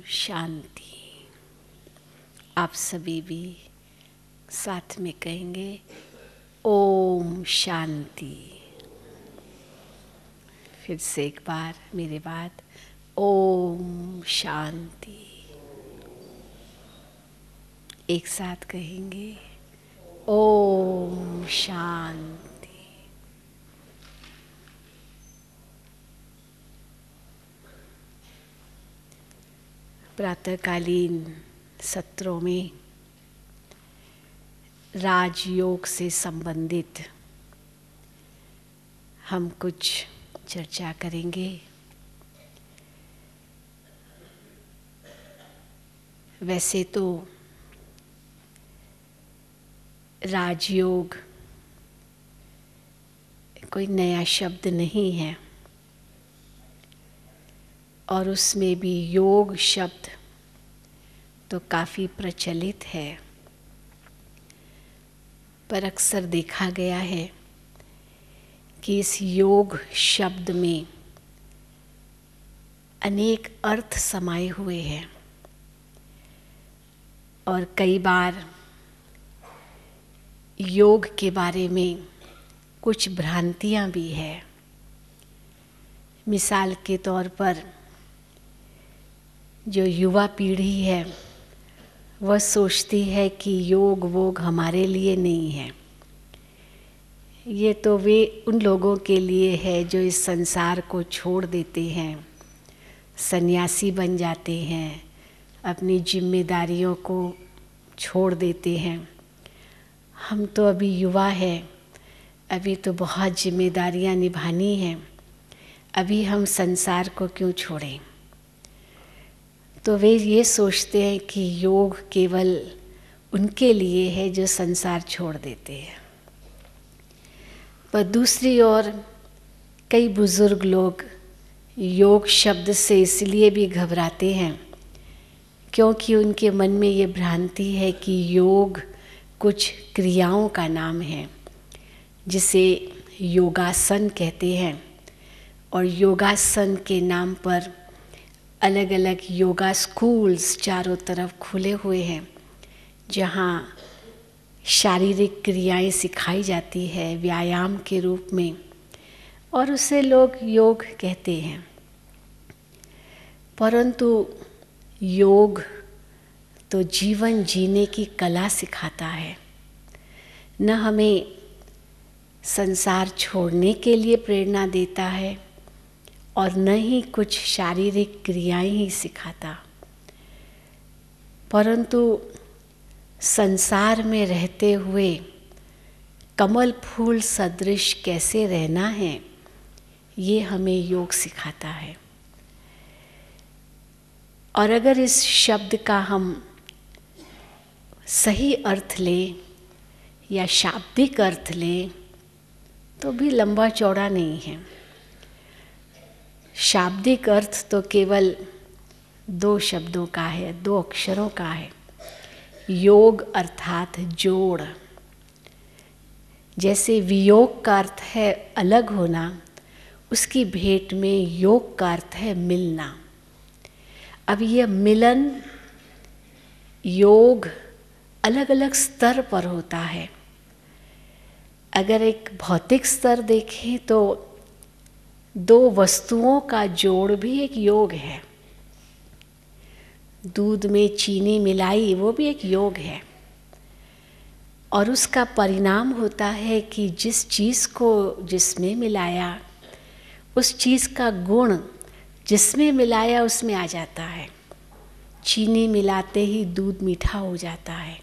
शांति। आप सभी भी साथ में कहेंगे ओम शांति। फिर से एक बार मेरे बाद ओम शांति। एक साथ कहेंगे ओम शांति। प्रातःकालीन सत्रों में राजयोग से संबंधित हम कुछ चर्चा करेंगे। वैसे तो राजयोग कोई नया शब्द नहीं है और उसमें भी योग शब्द तो काफ़ी प्रचलित है, पर अक्सर देखा गया है कि इस योग शब्द में अनेक अर्थ समाये हुए हैं और कई बार योग के बारे में कुछ भ्रांतियां भी है। मिसाल के तौर पर जो युवा पीढ़ी है वह सोचती है कि योग वोग हमारे लिए नहीं है, ये तो वे उन लोगों के लिए है जो इस संसार को छोड़ देते हैं, सन्यासी बन जाते हैं, अपनी जिम्मेदारियों को छोड़ देते हैं। हम तो अभी युवा हैं, अभी तो बहुत जिम्मेदारियां निभानी हैं, अभी हम संसार को क्यों छोड़ें। तो वे ये सोचते हैं कि योग केवल उनके लिए है जो संसार छोड़ देते हैं। पर दूसरी ओर कई बुजुर्ग लोग योग शब्द से इसलिए भी घबराते हैं क्योंकि उनके मन में ये भ्रांति है कि योग कुछ क्रियाओं का नाम है जिसे योगासन कहते हैं और योगासन के नाम पर अलग अलग योगा स्कूल्स चारों तरफ खुले हुए हैं जहाँ शारीरिक क्रियाएं सिखाई जाती है व्यायाम के रूप में और उसे लोग योग कहते हैं। परंतु योग तो जीवन जीने की कला सिखाता है, न हमें संसार छोड़ने के लिए प्रेरणा देता है और न ही कुछ शारीरिक क्रियाएं ही सिखाता, परंतु संसार में रहते हुए कमल फूल सदृश कैसे रहना है ये हमें योग सिखाता है। और अगर इस शब्द का हम सही अर्थ लें या शाब्दिक अर्थ लें तो भी लंबा चौड़ा नहीं है। शाब्दिक अर्थ तो केवल दो शब्दों का है, दो अक्षरों का है, योग अर्थात जोड़। जैसे वियोग का अर्थ है अलग होना, उसकी भेंट में योग का अर्थ है मिलना। अब यह मिलन योग अलग अलग स्तर पर होता है। अगर एक भौतिक स्तर देखें तो दो वस्तुओं का जोड़ भी एक योग है। दूध में चीनी मिलाई वो भी एक योग है और उसका परिणाम होता है कि जिस चीज़ को जिसमें मिलाया उस चीज़ का गुण जिसमें मिलाया उसमें आ जाता है। चीनी मिलाते ही दूध मीठा हो जाता है।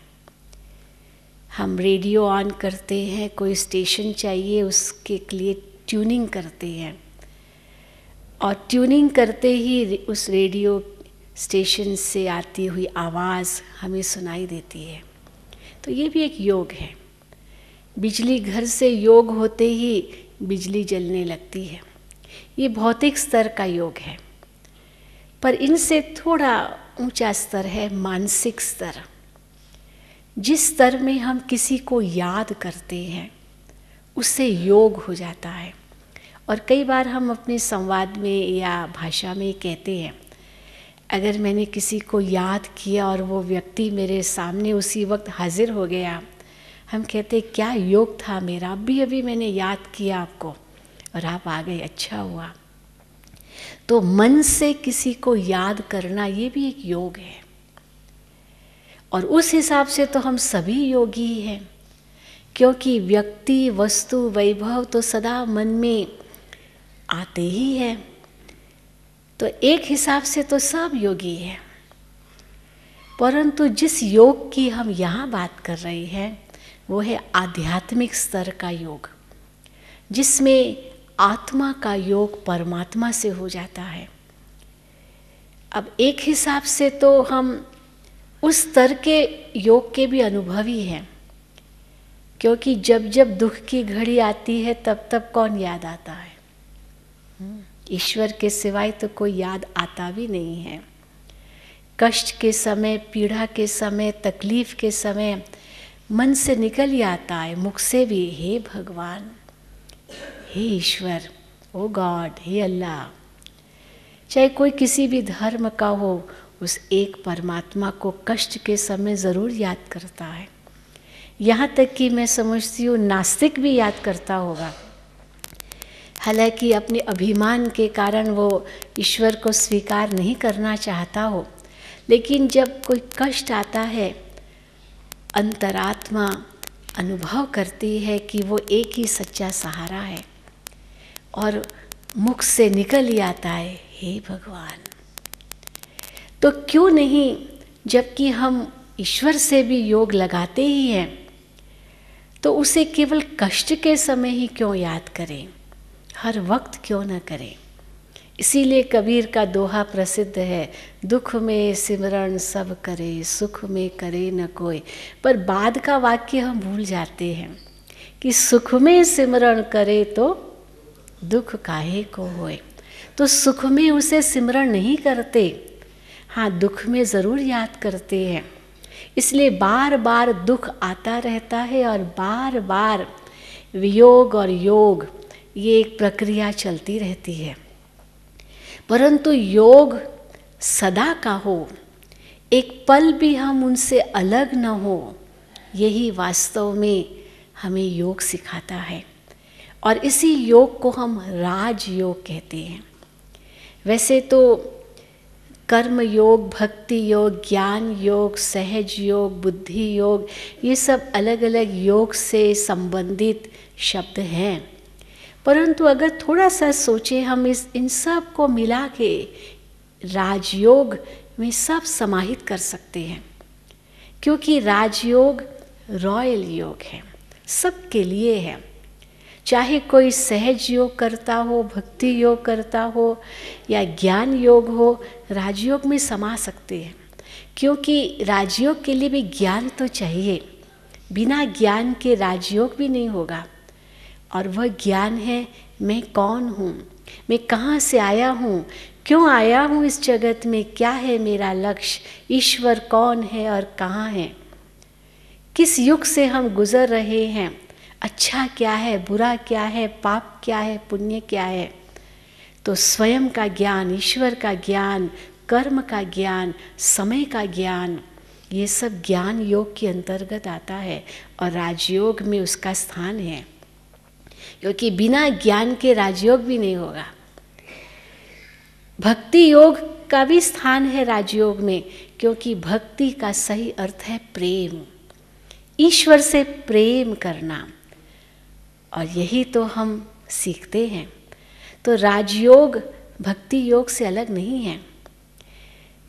हम रेडियो ऑन करते हैं, कोई स्टेशन चाहिए उसके लिए ट्यूनिंग करते हैं और ट्यूनिंग करते ही उस रेडियो स्टेशन से आती हुई आवाज़ हमें सुनाई देती है। तो ये भी एक योग है। बिजली घर से योग होते ही बिजली जलने लगती है, ये भौतिक स्तर का योग है। पर इनसे थोड़ा ऊंचा स्तर है मानसिक स्तर। जिस स्तर में हम किसी को याद करते हैं उससे योग हो जाता है। और कई बार हम अपने संवाद में या भाषा में कहते हैं अगर मैंने किसी को याद किया और वो व्यक्ति मेरे सामने उसी वक्त हाजिर हो गया, हम कहते क्या योग था मेरा, अभी मैंने याद किया आपको और आप आ गए, अच्छा हुआ। तो मन से किसी को याद करना ये भी एक योग है। और उस हिसाब से तो हम सभी योगी ही हैं, क्योंकि व्यक्ति, वस्तु, वैभव तो सदा मन में आते ही हैं। तो एक हिसाब से तो सब योगी है। परंतु जिस योग की हम यहाँ बात कर रहे हैं वो है आध्यात्मिक स्तर का योग, जिसमें आत्मा का योग परमात्मा से हो जाता है। अब एक हिसाब से तो हम उस स्तर के योग के भी अनुभवी हैं, क्योंकि जब जब दुख की घड़ी आती है तब तब कौन याद आता है? ईश्वर के सिवाय तो कोई याद आता भी नहीं है। कष्ट के समय, पीड़ा के समय, तकलीफ के समय मन से निकल ही आता है, मुख से भी, हे भगवान, हे ईश्वर, ओ गॉड, हे अल्लाह। चाहे कोई किसी भी धर्म का हो, उस एक परमात्मा को कष्ट के समय ज़रूर याद करता है। यहाँ तक कि मैं समझती हूँ नास्तिक भी याद करता होगा। हालांकि अपने अभिमान के कारण वो ईश्वर को स्वीकार नहीं करना चाहता हो, लेकिन जब कोई कष्ट आता है, अंतरात्मा अनुभव करती है कि वो एक ही सच्चा सहारा है और मुख से निकल ही आता है, हे भगवान। तो क्यों नहीं, जबकि हम ईश्वर से भी योग लगाते ही हैं, तो उसे केवल कष्ट के समय ही क्यों याद करें, हर वक्त क्यों न करें। इसीलिए कबीर का दोहा प्रसिद्ध है, दुख में सिमरण सब करे, सुख में करे न कोई। पर बाद का वाक्य हम भूल जाते हैं कि सुख में सिमरण करे तो दुख काहे को होए। तो सुख में उसे सिमरण नहीं करते, हाँ दुख में ज़रूर याद करते हैं। इसलिए बार बार दुख आता रहता है और बार बार वियोग और योग, ये एक प्रक्रिया चलती रहती है। परंतु योग सदा का हो, एक पल भी हम उनसे अलग न हो, यही वास्तव में हमें योग सिखाता है। और इसी योग को हम राज योग कहते हैं। वैसे तो कर्म योग, भक्ति योग, ज्ञान योग, सहज योग, बुद्धि योग, ये सब अलग अलग योग से संबंधित शब्द हैं। परंतु अगर थोड़ा सा सोचें, हम इन सब को मिला के राजयोग में सब समाहित कर सकते हैं, क्योंकि राजयोग रॉयल योग है, सबके लिए है। चाहे कोई सहज योग करता हो, भक्ति योग करता हो या ज्ञान योग हो, राजयोग में समा सकते हैं। क्योंकि राजयोग के लिए भी ज्ञान तो चाहिए, बिना ज्ञान के राजयोग भी नहीं होगा। और वह ज्ञान है, मैं कौन हूँ, मैं कहाँ से आया हूँ, क्यों आया हूँ इस जगत में, क्या है मेरा लक्ष्य, ईश्वर कौन है और कहाँ है, किस युग से हम गुजर रहे हैं, अच्छा क्या है, बुरा क्या है, पाप क्या है, पुण्य क्या है। तो स्वयं का ज्ञान, ईश्वर का ज्ञान, कर्म का ज्ञान, समय का ज्ञान, ये सब ज्ञान योग के अंतर्गत आता है और राजयोग में उसका स्थान है। क्योंकि बिना ज्ञान के राजयोग भी नहीं होगा। भक्ति योग का भी स्थान है राजयोग में, क्योंकि भक्ति का सही अर्थ है प्रेम, ईश्वर से प्रेम करना, और यही तो हम सीखते हैं। तो राजयोग भक्ति योग से अलग नहीं है।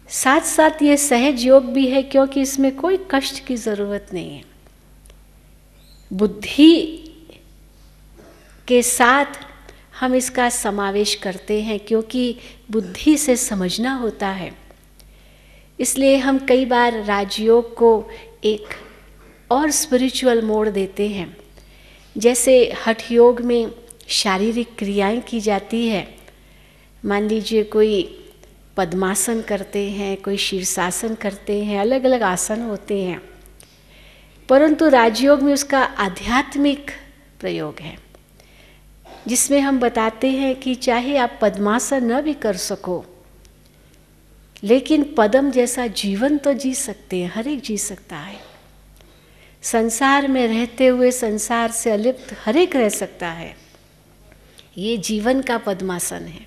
साथ साथ ये सहज योग भी है, क्योंकि इसमें कोई कष्ट की ज़रूरत नहीं है। बुद्धि के साथ हम इसका समावेश करते हैं, क्योंकि बुद्धि से समझना होता है। इसलिए हम कई बार राजयोग को एक और स्पिरिचुअल मोड़ देते हैं। जैसे हठ योग में शारीरिक क्रियाएं की जाती है, मान लीजिए कोई पद्मासन करते हैं, कोई शीर्षासन करते हैं, अलग अलग आसन होते हैं। परंतु राजयोग में उसका आध्यात्मिक प्रयोग है, जिसमें हम बताते हैं कि चाहे आप पद्मासन न भी कर सको, लेकिन पदम जैसा जीवन तो जी सकते हैं, हर एक जी सकता है। संसार में रहते हुए संसार से अलिप्त हर एक रह सकता है। ये जीवन का पद्मासन है।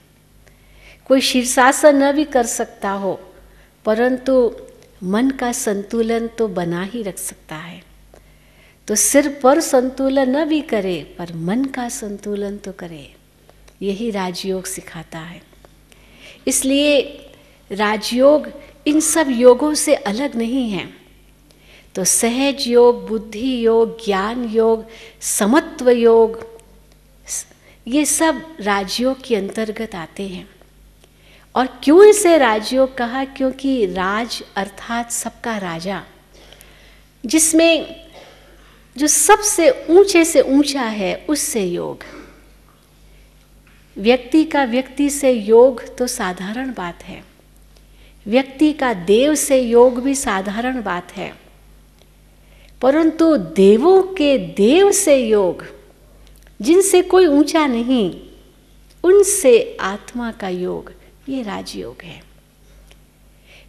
कोई शीर्षासन न भी कर सकता हो, परंतु मन का संतुलन तो बना ही रख सकता है। तो सिर पर संतुलन न भी करे, पर मन का संतुलन तो करे। यही राजयोग सिखाता है। इसलिए राजयोग इन सब योगों से अलग नहीं है। तो सहज योग, बुद्धि योग, ज्ञान योग, समत्व योग, ये सब राजयोग के अंतर्गत आते हैं। और क्यों इसे राजयोग कहा? क्योंकि राज अर्थात सबका राजा, जिसमें जो सबसे ऊंचे से ऊंचा है उससे योग। व्यक्ति का व्यक्ति से योग तो साधारण बात है, व्यक्ति का देव से योग भी साधारण बात है, परंतु देवों के देव से योग, जिनसे कोई ऊंचा नहीं, उनसे आत्मा का योग, ये राजयोग है।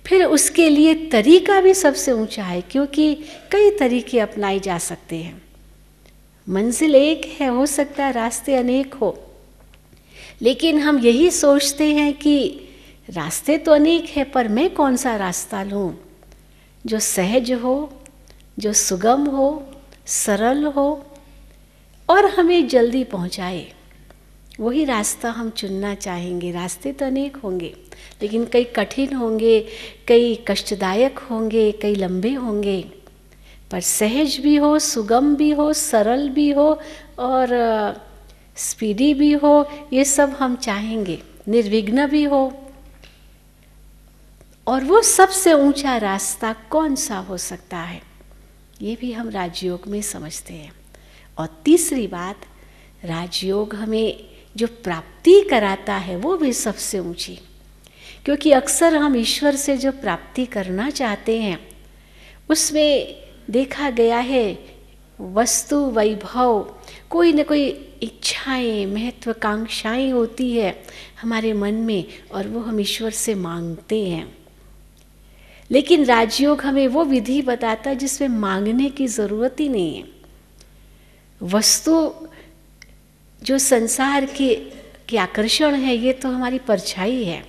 फिर उसके लिए तरीका भी सबसे ऊंचा है, क्योंकि कई तरीके अपनाए जा सकते हैं। मंजिल एक है, हो सकता है रास्ते अनेक हो, लेकिन हम यही सोचते हैं कि रास्ते तो अनेक है, पर मैं कौन सा रास्ता लूँ जो सहज हो, जो सुगम हो, सरल हो और हमें जल्दी पहुँचाए। वही रास्ता हम चुनना चाहेंगे। रास्ते तो अनेक होंगे, लेकिन कई कठिन होंगे, कई कष्टदायक होंगे, कई लंबे होंगे, पर सहज भी हो, सुगम भी हो, सरल भी हो और स्पीडी भी हो, ये सब हम चाहेंगे। निर्विघ्न भी हो। और वो सबसे ऊंचा रास्ता कौन सा हो सकता है, ये भी हम राजयोग में समझते हैं। और तीसरी बात, राजयोग हमें जो प्राप्ति कराता है वो भी सबसे ऊंची, क्योंकि अक्सर हम ईश्वर से जो प्राप्ति करना चाहते हैं उसमें देखा गया है वस्तु, वैभव, कोई न कोई इच्छाएं, महत्वाकांक्षाएं होती है हमारे मन में, और वो हम ईश्वर से मांगते हैं। लेकिन राजयोग हमें वो विधि बताता है जिसमें मांगने की ज़रूरत ही नहीं है। वस्तु जो संसार के आकर्षण है, ये तो हमारी परछाई है।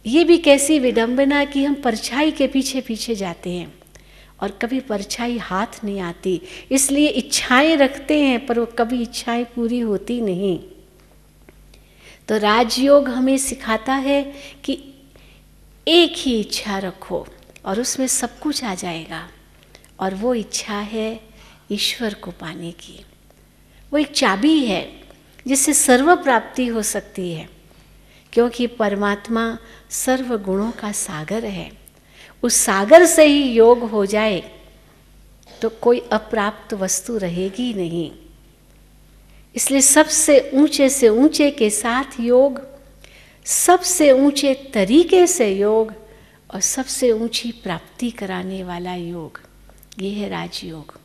ये भी कैसी विडंबना कि हम परछाई के पीछे पीछे जाते हैं और कभी परछाई हाथ नहीं आती। इसलिए इच्छाएं रखते हैं, पर वो कभी इच्छाएं पूरी होती नहीं। तो राजयोग हमें सिखाता है कि एक ही इच्छा रखो और उसमें सब कुछ आ जाएगा, और वो इच्छा है ईश्वर को पाने की। वो एक चाबी है जिससे सर्व प्राप्ति हो सकती है, क्योंकि परमात्मा सर्व गुणों का सागर है। उस सागर से ही योग हो जाए तो कोई अप्राप्त वस्तु रहेगी नहीं। इसलिए सबसे ऊंचे से ऊंचे के साथ योग, सबसे ऊंचे तरीके से योग और सबसे ऊंची प्राप्ति कराने वाला योग, ये है राजयोग।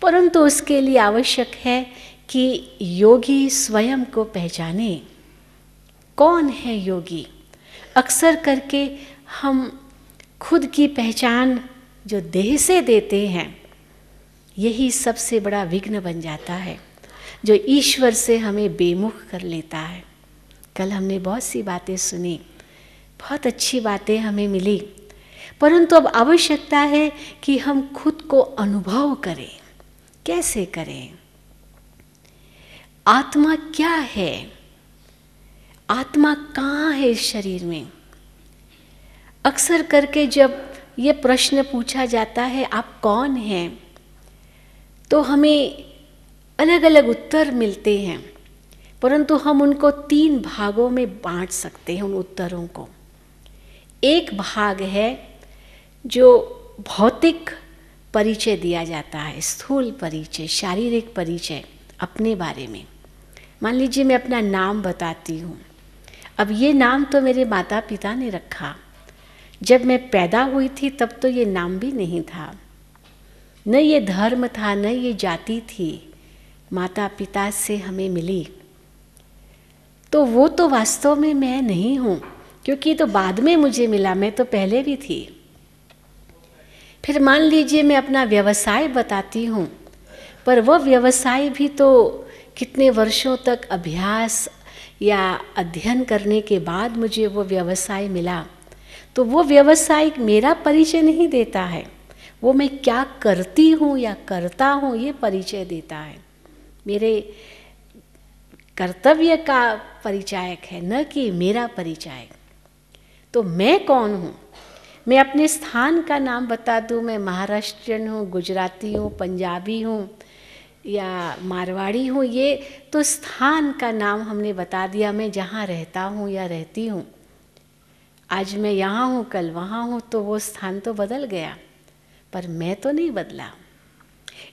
परंतु उसके लिए आवश्यक है कि योगी स्वयं को पहचाने। कौन है योगी? अक्सर करके हम खुद की पहचान जो देह से देते हैं, यही सबसे बड़ा विघ्न बन जाता है, जो ईश्वर से हमें बेमुख कर लेता है। कल हमने बहुत सी बातें सुनी, बहुत अच्छी बातें हमें मिली, परंतु अब आवश्यकता है कि हम खुद को अनुभव करें। कैसे करें? आत्मा क्या है? आत्मा कहाँ है इस शरीर में? अक्सर करके जब ये प्रश्न पूछा जाता है आप कौन हैं, तो हमें अलग अलग उत्तर मिलते हैं, परंतु हम उनको 3 भागों में बांट सकते हैं उन उत्तरों को। एक भाग है जो भौतिक परिचय दिया जाता है, स्थूल परिचय, शारीरिक परिचय अपने बारे में। मान लीजिए मैं अपना नाम बताती हूँ। अब ये नाम तो मेरे माता पिता ने रखा। जब मैं पैदा हुई थी तब तो ये नाम भी नहीं था, न ये धर्म था, न ये जाति थी। माता पिता से हमें मिली, तो वो तो वास्तव में मैं नहीं हूँ, क्योंकि तो बाद में मुझे मिला, मैं तो पहले भी थी। फिर मान लीजिए मैं अपना व्यवसाय बताती हूँ, पर वह व्यवसाय भी तो कितने वर्षों तक अभ्यास या अध्ययन करने के बाद मुझे वो व्यवसाय मिला। तो वो व्यवसाय मेरा परिचय नहीं देता है, वो मैं क्या करती हूँ या करता हूँ ये परिचय देता है, मेरे कर्तव्य का परिचायक है, न कि मेरा परिचायक। तो मैं कौन हूँ? मैं अपने स्थान का नाम बता दूँ, मैं महाराष्ट्रियन हूँ, गुजराती हूँ, पंजाबी हूँ या मारवाड़ी हूँ, ये तो स्थान का नाम हमने बता दिया। मैं जहाँ रहता हूँ या रहती हूँ, आज मैं यहाँ हूँ, कल वहाँ हूँ, तो वो स्थान तो बदल गया, पर मैं तो नहीं बदला।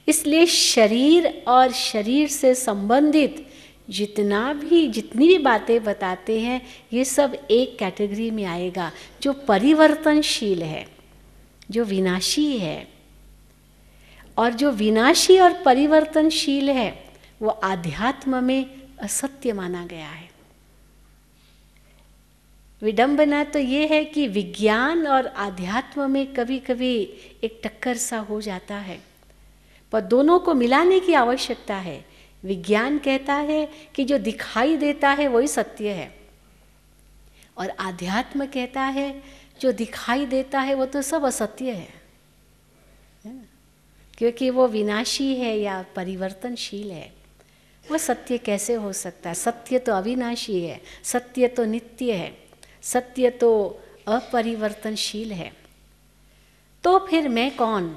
इसलिए शरीर और शरीर से संबंधित जितनी भी बातें बताते हैं, ये सब एक कैटेगरी में आएगा, जो परिवर्तनशील है, जो विनाशी है। और जो विनाशी और परिवर्तनशील है वो आध्यात्म में असत्य माना गया है। विडंबना तो ये है कि विज्ञान और आध्यात्म में कभी कभी एक टक्कर सा हो जाता है, पर दोनों को मिलाने की आवश्यकता है। विज्ञान कहता है कि जो दिखाई देता है वही सत्य है, और आध्यात्म कहता है जो दिखाई देता है वो तो सब असत्य है, क्योंकि वो विनाशी है या परिवर्तनशील है। वो सत्य कैसे हो सकता है? सत्य तो अविनाशी है, सत्य तो नित्य है, सत्य तो अपरिवर्तनशील है। तो फिर मैं कौन?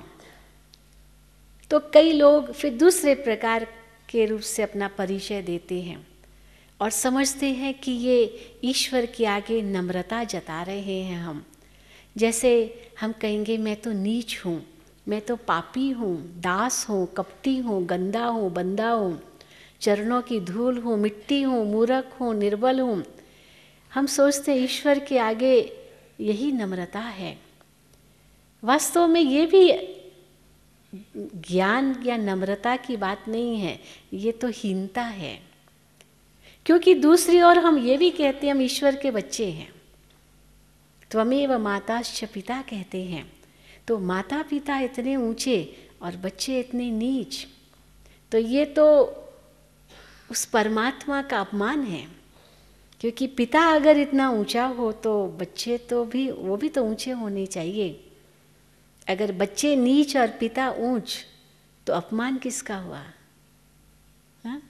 तो कई लोग फिर दूसरे प्रकार के रूप से अपना परिचय देते हैं और समझते हैं कि ये ईश्वर के आगे नम्रता जता रहे हैं हम। जैसे हम कहेंगे मैं तो नीच हूँ, मैं तो पापी हूँ, दास हूँ, कपटी हूँ, गंदा हूँ, बंदा हूँ, चरणों की धूल हूँ, मिट्टी हूँ, मूर्ख हूँ, निर्बल हूँ। हम सोचते हैं ईश्वर के आगे यही नम्रता है। वास्तव में ये भी ज्ञान या नम्रता की बात नहीं है, ये तो हीनता है। क्योंकि दूसरी ओर हम ये भी कहते हैं हम ईश्वर के बच्चे हैं, त्वमेव माताश्च पिता कहते हैं। तो माता पिता इतने ऊंचे और बच्चे इतने नीच, तो ये तो उस परमात्मा का अपमान है। क्योंकि पिता अगर इतना ऊंचा हो तो बच्चे तो भी वो भी तो ऊंचे होने चाहिए। अगर बच्चे नीच और पिता ऊंच तो अपमान किसका हुआ? हा?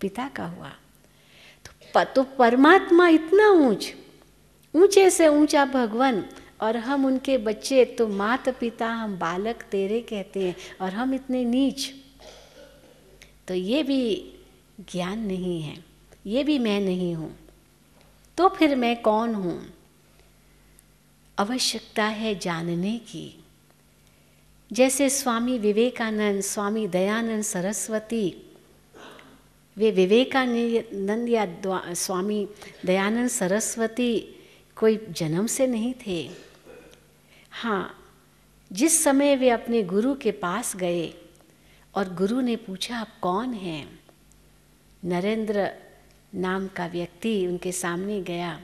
पिता का हुआ। तो परमात्मा इतना ऊंचे से ऊंचा भगवान, और हम उनके बच्चे, तो माता पिता हम बालक तेरे कहते हैं, और हम इतने नीच। तो ये भी ज्ञान नहीं है, ये भी मैं नहीं हूँ। तो फिर मैं कौन हूँ? आवश्यकता है जानने की। जैसे स्वामी विवेकानंद, स्वामी दयानंद सरस्वती, वे विवेकानंद या स्वामी दयानंद सरस्वती कोई जन्म से नहीं थे। हाँ, जिस समय वे अपने गुरु के पास गए और गुरु ने पूछा आप कौन हैं, नरेंद्र नाम का व्यक्ति उनके सामने गया,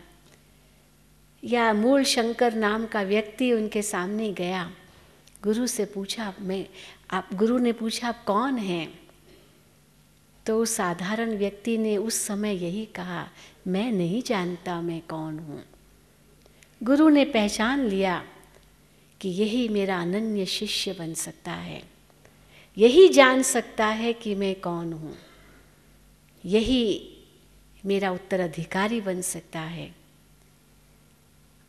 या मूल शंकर नाम का व्यक्ति उनके सामने गया, गुरु से पूछा गुरु ने पूछा आप कौन हैं? तो उस साधारण व्यक्ति ने उस समय यही कहा, मैं नहीं जानता मैं कौन हूँ। गुरु ने पहचान लिया कि यही मेरा अनन्य शिष्य बन सकता है, यही जान सकता है कि मैं कौन हूँ, यही मेरा उत्तराधिकारी बन सकता है।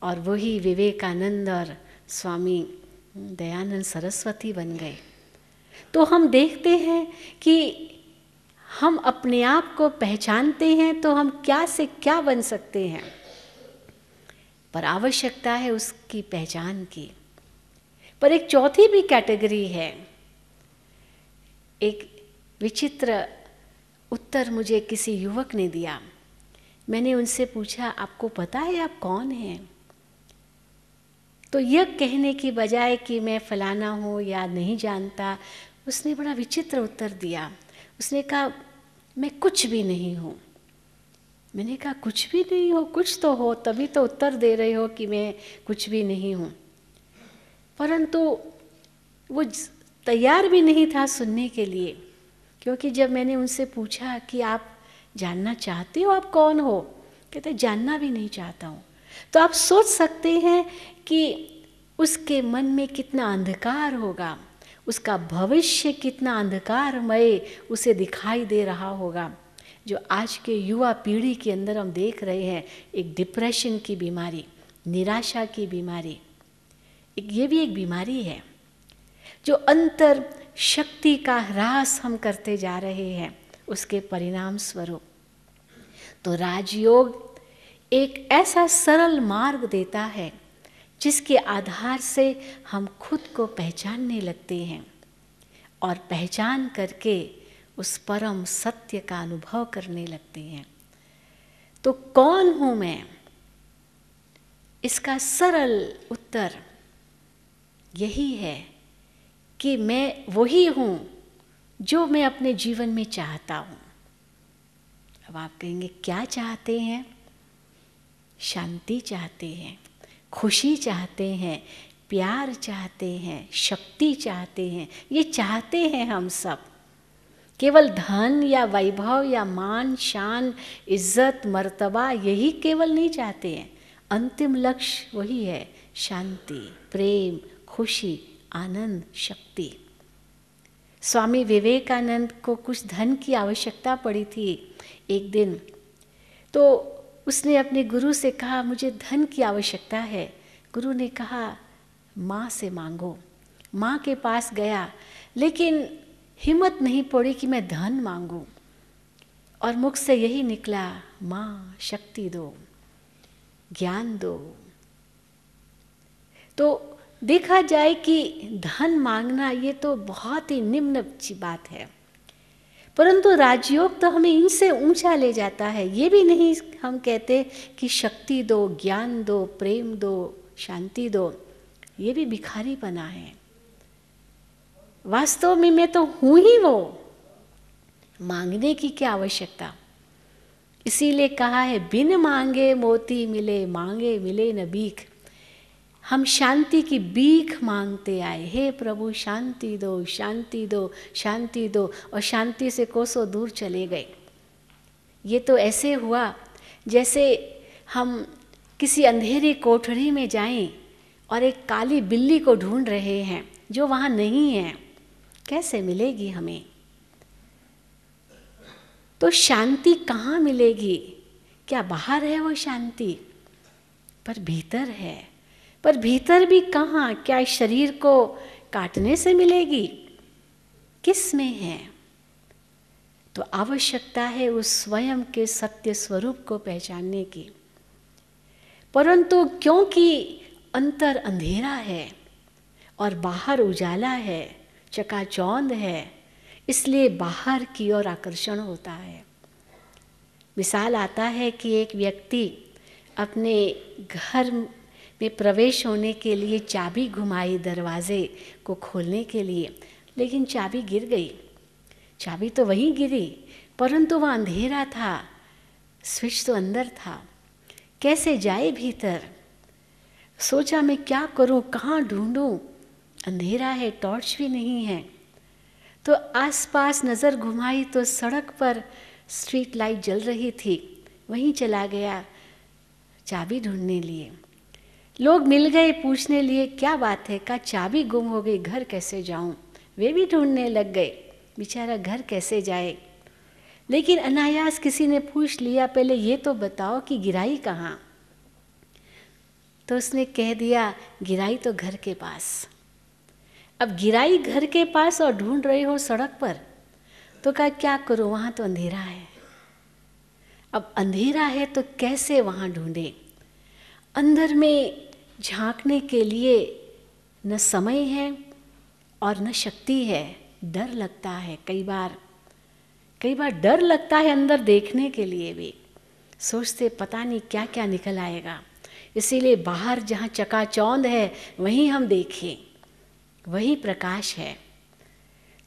और वही विवेकानंद और स्वामी दयानंद सरस्वती बन गए। तो हम देखते हैं कि हम अपने आप को पहचानते हैं तो हम क्या से क्या बन सकते हैं, पर आवश्यकता है उसकी पहचान की। पर एक चौथी भी कैटेगरी है। एक विचित्र उत्तर मुझे किसी युवक ने दिया। मैंने उनसे पूछा आपको पता है आप कौन हैं? तो यह कहने की बजाय कि मैं फलाना हूँ या नहीं जानता, उसने बड़ा विचित्र उत्तर दिया। उसने कहा मैं कुछ भी नहीं हूँ, मैंने कहा कुछ भी नहीं हो, कुछ तो हो, तभी तो उत्तर दे रहे हो कि मैं कुछ भी नहीं हूँ। परंतु वो तैयार भी नहीं था सुनने के लिए, क्योंकि जब मैंने उनसे पूछा कि आप जानना चाहते हो आप कौन हो, कहते जानना भी नहीं चाहता हूँ। तो आप सोच सकते हैं कि उसके मन में कितना अंधकार होगा, उसका भविष्य कितना अंधकारमय उसे दिखाई दे रहा होगा। जो आज के युवा पीढ़ी के अंदर हम देख रहे हैं, एक डिप्रेशन की बीमारी, निराशा की बीमारी, ये भी एक बीमारी है, जो अंतर शक्ति का ह्रास हम करते जा रहे हैं, उसके परिणाम स्वरूप। तो राजयोग एक ऐसा सरल मार्ग देता है जिसके आधार से हम खुद को पहचानने लगते हैं और पहचान करके उस परम सत्य का अनुभव करने लगते हैं। तो कौन हूँ मैं? इसका सरल उत्तर यही है कि मैं वही हूँ जो मैं अपने जीवन में चाहता हूँ। अब आप कहेंगे क्या चाहते हैं? शांति चाहते हैं, खुशी चाहते हैं, प्यार चाहते हैं, शक्ति चाहते हैं। ये चाहते हैं हम सब। केवल धन या वैभव या मान शान, इज्जत, मर्तबा यही केवल नहीं चाहते हैं। अंतिम लक्ष्य वही है, शांति, प्रेम, खुशी, आनंद, शक्ति। स्वामी विवेकानंद को कुछ धन की आवश्यकता पड़ी थी एक दिन, तो उसने अपने गुरु से कहा मुझे धन की आवश्यकता है। गुरु ने कहा माँ से मांगो। माँ के पास गया, लेकिन हिम्मत नहीं पड़ी कि मैं धन मांगूं, और मुख से यही निकला, माँ शक्ति दो, ज्ञान दो। तो देखा जाए कि धन मांगना ये तो बहुत ही निम्न बात है, परंतु राजयोग तो हमें इनसे ऊंचा ले जाता है। ये भी नहीं हम कहते कि शक्ति दो, ज्ञान दो, प्रेम दो, शांति दो, ये भी भिखारीपना है। वास्तव में मैं तो हूँ ही वो, मांगने की क्या आवश्यकता। इसीलिए कहा है बिन मांगे मोती मिले, मांगे मिले न भीख। हम शांति की भीख मांगते आए, हे प्रभु शांति दो, शांति दो, शांति दो, और शांति से कोसों दूर चले गए। ये तो ऐसे हुआ जैसे हम किसी अंधेरी कोठरी में जाएं और एक काली बिल्ली को ढूंढ रहे हैं जो वहाँ नहीं है। कैसे मिलेगी हमें? तो शांति कहाँ मिलेगी? क्या बाहर है वो शांति? पर भीतर है। पर भीतर भी कहाँ? क्या शरीर को काटने से मिलेगी? किस में है? तो आवश्यकता है उस स्वयं के सत्य स्वरूप को पहचानने की। परंतु क्योंकि अंतर अंधेरा है और बाहर उजाला है, चकाचौंध है, इसलिए बाहर की ओर आकर्षण होता है। मिसाल आता है कि एक व्यक्ति अपने घर में प्रवेश होने के लिए चाबी घुमाई दरवाजे को खोलने के लिए, लेकिन चाबी गिर गई। चाबी तो वहीं गिरी, परंतु वहाँ अंधेरा था, स्विच तो अंदर था। कैसे जाए भीतर? सोचा मैं क्या करूं, कहाँ ढूंढूं? अंधेरा है, टॉर्च भी नहीं है। तो आसपास नज़र घुमाई तो सड़क पर स्ट्रीट लाइट जल रही थी, वहीं चला गया चाबी ढूंढने लिए। लोग मिल गए, पूछने लिए क्या बात है? कहा चाबी गुम हो गई, घर कैसे जाऊं? वे भी ढूंढने लग गए, बेचारा घर कैसे जाए। लेकिन अनायास किसी ने पूछ लिया, पहले ये तो बताओ कि गिराई कहाँ? तो उसने कह दिया गिराई तो घर के पास। अब गिराई घर के पास और ढूंढ रहे हो सड़क पर, तो कहा क्या करूं, वहाँ तो अंधेरा है। अब अंधेरा है तो कैसे वहाँ ढूंढे? अंदर में झांकने के लिए न समय है और न शक्ति है। डर लगता है कई बार डर लगता है अंदर देखने के लिए भी। सोचते पता नहीं क्या क्या निकल आएगा, इसीलिए बाहर जहाँ चकाचौंध है वहीं हम देखें, वही प्रकाश है।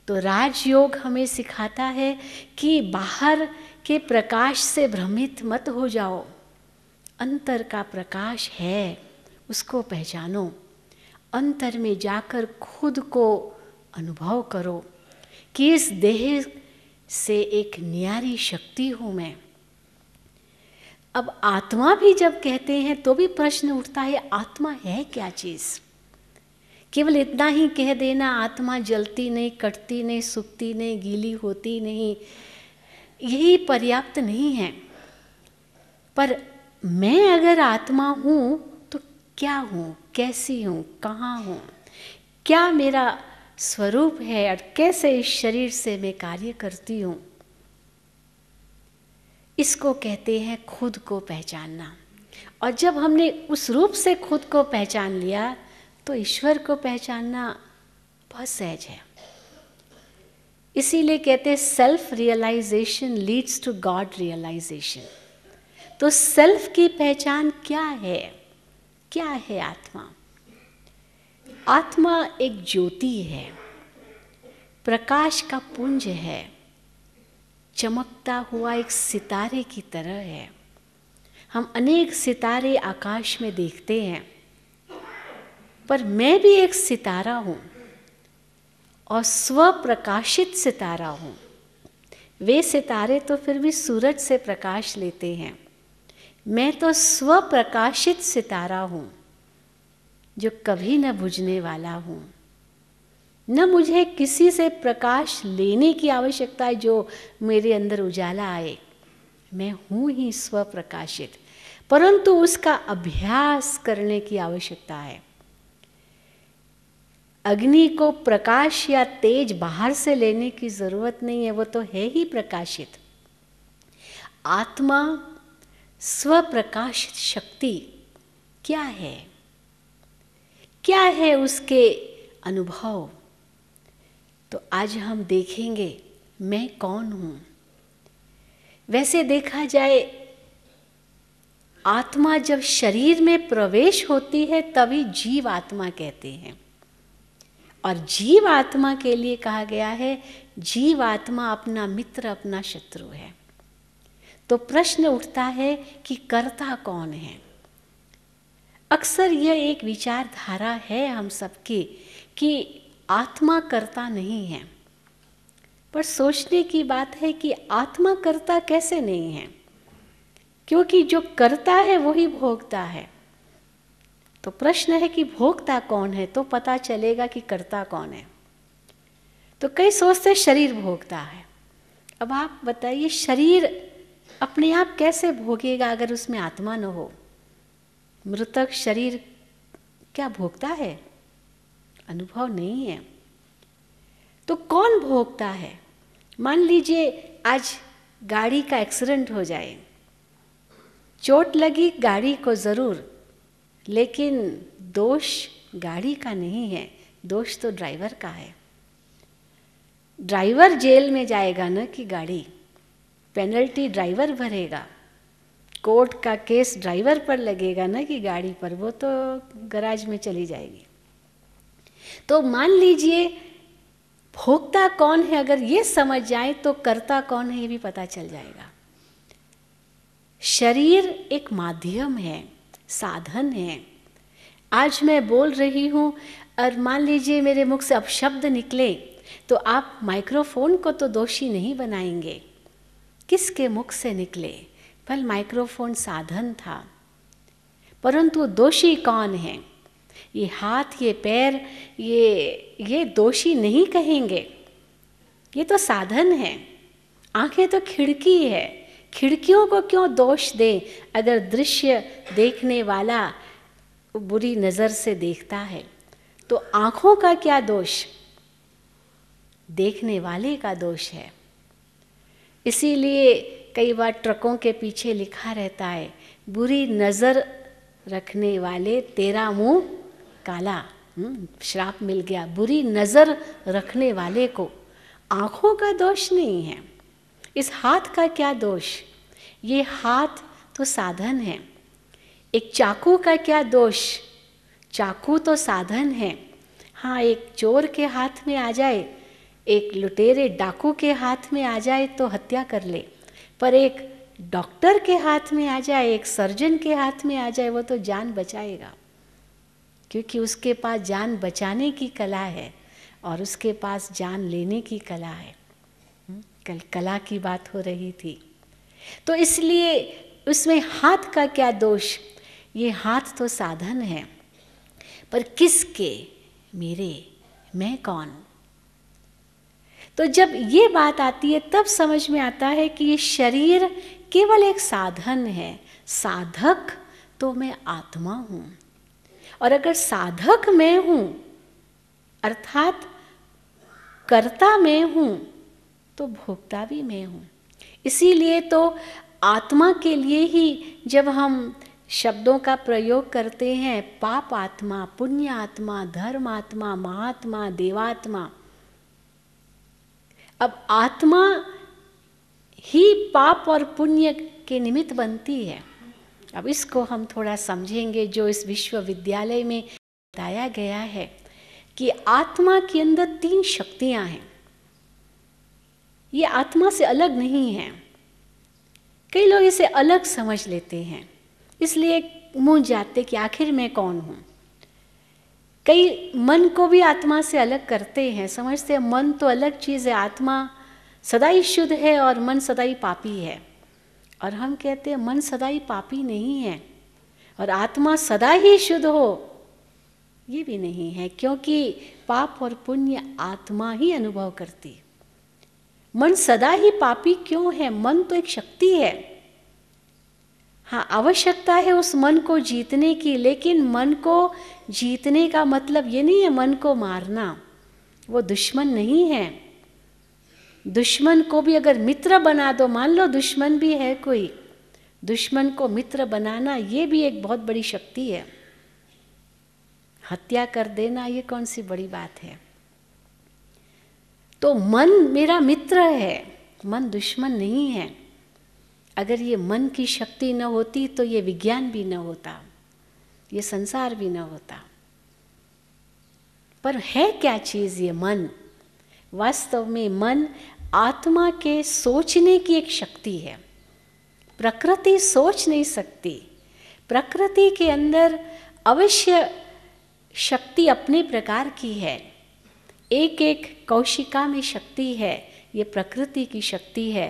तो राजयोग हमें सिखाता है कि बाहर कि प्रकाश से भ्रमित मत हो जाओ। अंतर का प्रकाश है, उसको पहचानो। अंतर में जाकर खुद को अनुभव करो कि इस देह से एक न्यारी शक्ति हूँ मैं। अब आत्मा भी जब कहते हैं तो भी प्रश्न उठता है, आत्मा है क्या चीज़? केवल इतना ही कह देना आत्मा जलती नहीं, कटती नहीं, सूखती नहीं, गीली होती नहीं, यही पर्याप्त नहीं है। पर मैं अगर आत्मा हूँ तो क्या हूँ, कैसी हूँ, कहाँ हूँ, क्या मेरा स्वरूप है और कैसे इस शरीर से मैं कार्य करती हूँ, इसको कहते हैं खुद को पहचानना। और जब हमने उस रूप से खुद को पहचान लिया तो ईश्वर को पहचानना बहुत सहज है। इसीलिए कहते हैं self realization leads to God realization. तो सेल्फ की पहचान क्या है? क्या है आत्मा? आत्मा एक ज्योति है, प्रकाश का पुंज है, चमकता हुआ एक सितारे की तरह है। हम अनेक सितारे आकाश में देखते हैं, पर मैं भी एक सितारा हूँ और स्वप्रकाशित सितारा हूँ। वे सितारे तो फिर भी सूरज से प्रकाश लेते हैं, मैं तो स्वप्रकाशित सितारा हूँ जो कभी न बुझने वाला हूँ। न मुझे किसी से प्रकाश लेने की आवश्यकता है जो मेरे अंदर उजाला आए, मैं हूँ ही स्वप्रकाशित, परंतु उसका अभ्यास करने की आवश्यकता है। अग्नि को प्रकाश या तेज बाहर से लेने की जरूरत नहीं है, वो तो है ही प्रकाशित। आत्मा स्वप्रकाशित शक्ति क्या है? क्या है उसके अनुभव? तो आज हम देखेंगे मैं कौन हूँ। वैसे देखा जाए आत्मा जब शरीर में प्रवेश होती है तभी जीव आत्मा कहते हैं, और जीव आत्मा के लिए कहा गया है जीव आत्मा अपना मित्र अपना शत्रु है। तो प्रश्न उठता है कि कर्ता कौन है? अक्सर यह एक विचारधारा है हम सबकी कि आत्मा कर्ता नहीं है, पर सोचने की बात है कि आत्मा कर्ता कैसे नहीं है, क्योंकि जो कर्ता है वही भोगता है। तो प्रश्न है कि भोगता कौन है, तो पता चलेगा कि कर्ता कौन है। तो कई सोचते शरीर भोगता है। अब आप बताइए शरीर अपने आप कैसे भोगेगा अगर उसमें आत्मा न हो? मृतक शरीर क्या भोगता है? अनुभव नहीं है। तो कौन भोगता है? मान लीजिए आज गाड़ी का एक्सीडेंट हो जाए, चोट लगी गाड़ी को जरूर, लेकिन दोष गाड़ी का नहीं है, दोष तो ड्राइवर का है। ड्राइवर जेल में जाएगा ना कि गाड़ी? पेनल्टी ड्राइवर भरेगा, कोर्ट का केस ड्राइवर पर लगेगा ना कि गाड़ी पर? वो तो गराज में चली जाएगी। तो मान लीजिए भोक्ता कौन है अगर ये समझ जाए तो कर्ता कौन है ये भी पता चल जाएगा। शरीर एक माध्यम है, साधन है। आज मैं बोल रही हूँ और मान लीजिए मेरे मुख से अपशब्द निकले तो आप माइक्रोफोन को तो दोषी नहीं बनाएंगे, किसके मुख से निकले? भले माइक्रोफोन साधन था, परंतु दोषी कौन है? ये हाथ, ये पैर, ये दोषी नहीं कहेंगे, ये तो साधन है। आंखें तो खिड़की है, खिड़कियों को क्यों दोष दें अगर दृश्य देखने वाला बुरी नज़र से देखता है? तो आँखों का क्या दोष? देखने वाले का दोष है। इसीलिए कई बार ट्रकों के पीछे लिखा रहता है, बुरी नज़र रखने वाले तेरा मुंह काला। श्राप मिल गया। बुरी नज़र रखने वाले को आँखों का दोष नहीं है। इस हाथ का क्या दोष? ये हाथ तो साधन है। एक चाकू का क्या दोष? चाकू तो साधन है। हाँ, एक चोर के हाथ में आ जाए, एक लुटेरे डाकू के हाथ में आ जाए तो हत्या कर ले, पर एक डॉक्टर के हाथ में आ जाए, एक सर्जन के हाथ में आ जाए, वो तो जान बचाएगा, क्योंकि उसके पास जान बचाने की कला है और उसके पास जान लेने की कला है। कल कला की बात हो रही थी, तो इसलिए उसमें हाथ का क्या दोष? ये हाथ तो साधन है, पर किसके? मेरे, मैं कौन? तो जब ये बात आती है तब समझ में आता है कि ये शरीर केवल एक साधन है, साधक तो मैं आत्मा हूँ। और अगर साधक मैं हूँ अर्थात कर्ता मैं हूँ, तो भोक्ता भी मैं हूँ। इसीलिए तो आत्मा के लिए ही जब हम शब्दों का प्रयोग करते हैं, पाप आत्मा, पुण्य आत्मा, धर्म आत्मा, महात्मा, देवात्मा, अब आत्मा ही पाप और पुण्य के निमित्त बनती है। अब इसको हम थोड़ा समझेंगे, जो इस विश्वविद्यालय में बताया गया है कि आत्मा के अंदर 3 शक्तियां हैं। ये आत्मा से अलग नहीं है। कई लोग इसे अलग समझ लेते हैं, इसलिए मूंझ जाते कि आखिर मैं कौन हूँ। कई मन को भी आत्मा से अलग करते हैं, समझते हैं मन तो अलग चीज़ है, आत्मा सदा ही शुद्ध है और मन सदा ही पापी है। और हम कहते हैं मन सदा ही पापी नहीं है और आत्मा सदा ही शुद्ध हो, ये भी नहीं है, क्योंकि पाप और पुण्य आत्मा ही अनुभव करती। मन सदा ही पापी क्यों है? मन तो एक शक्ति है। हाँ, आवश्यकता है उस मन को जीतने की, लेकिन मन को जीतने का मतलब ये नहीं है मन को मारना। वो दुश्मन नहीं है। दुश्मन को भी अगर मित्र बना दो, मान लो दुश्मन भी है कोई, दुश्मन को मित्र बनाना ये भी एक बहुत बड़ी शक्ति है। हत्या कर देना ये कौन सी बड़ी बात है? तो मन मेरा मित्र है, मन दुश्मन नहीं है। अगर ये मन की शक्ति न होती तो ये विज्ञान भी न होता, ये संसार भी न होता। पर है क्या चीज़ ये मन? वास्तव में मन आत्मा के सोचने की एक शक्ति है। प्रकृति सोच नहीं सकती। प्रकृति के अंदर अवश्य शक्ति अपने प्रकार की है। एक एक कौशिका में शक्ति है, ये प्रकृति की शक्ति है।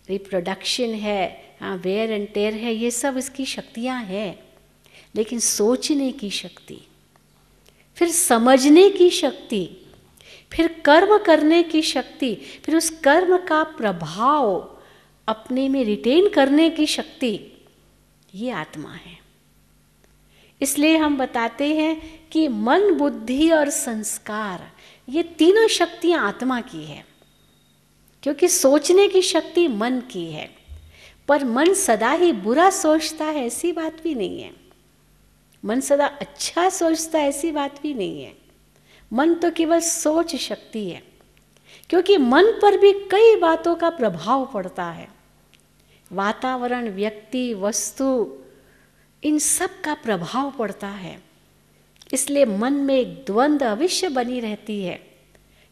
रिप्रोडक्शन है, वेयर एंड टेयर है, ये सब इसकी शक्तियाँ हैं। लेकिन सोचने की शक्ति, फिर समझने की शक्ति, फिर कर्म करने की शक्ति, फिर उस कर्म का प्रभाव अपने में रिटेन करने की शक्ति, ये आत्मा है। इसलिए हम बताते हैं कि मन, बुद्धि और संस्कार, ये तीनों शक्तियाँ आत्मा की है, क्योंकि सोचने की शक्ति मन की है। पर मन सदा ही बुरा सोचता है ऐसी बात भी नहीं है, मन सदा अच्छा सोचता है ऐसी बात भी नहीं है। मन तो केवल सोच शक्ति है, क्योंकि मन पर भी कई बातों का प्रभाव पड़ता है। वातावरण, व्यक्ति, वस्तु, इन सब का प्रभाव पड़ता है। इसलिए मन में एक द्वंद्व अवश्य बनी रहती है।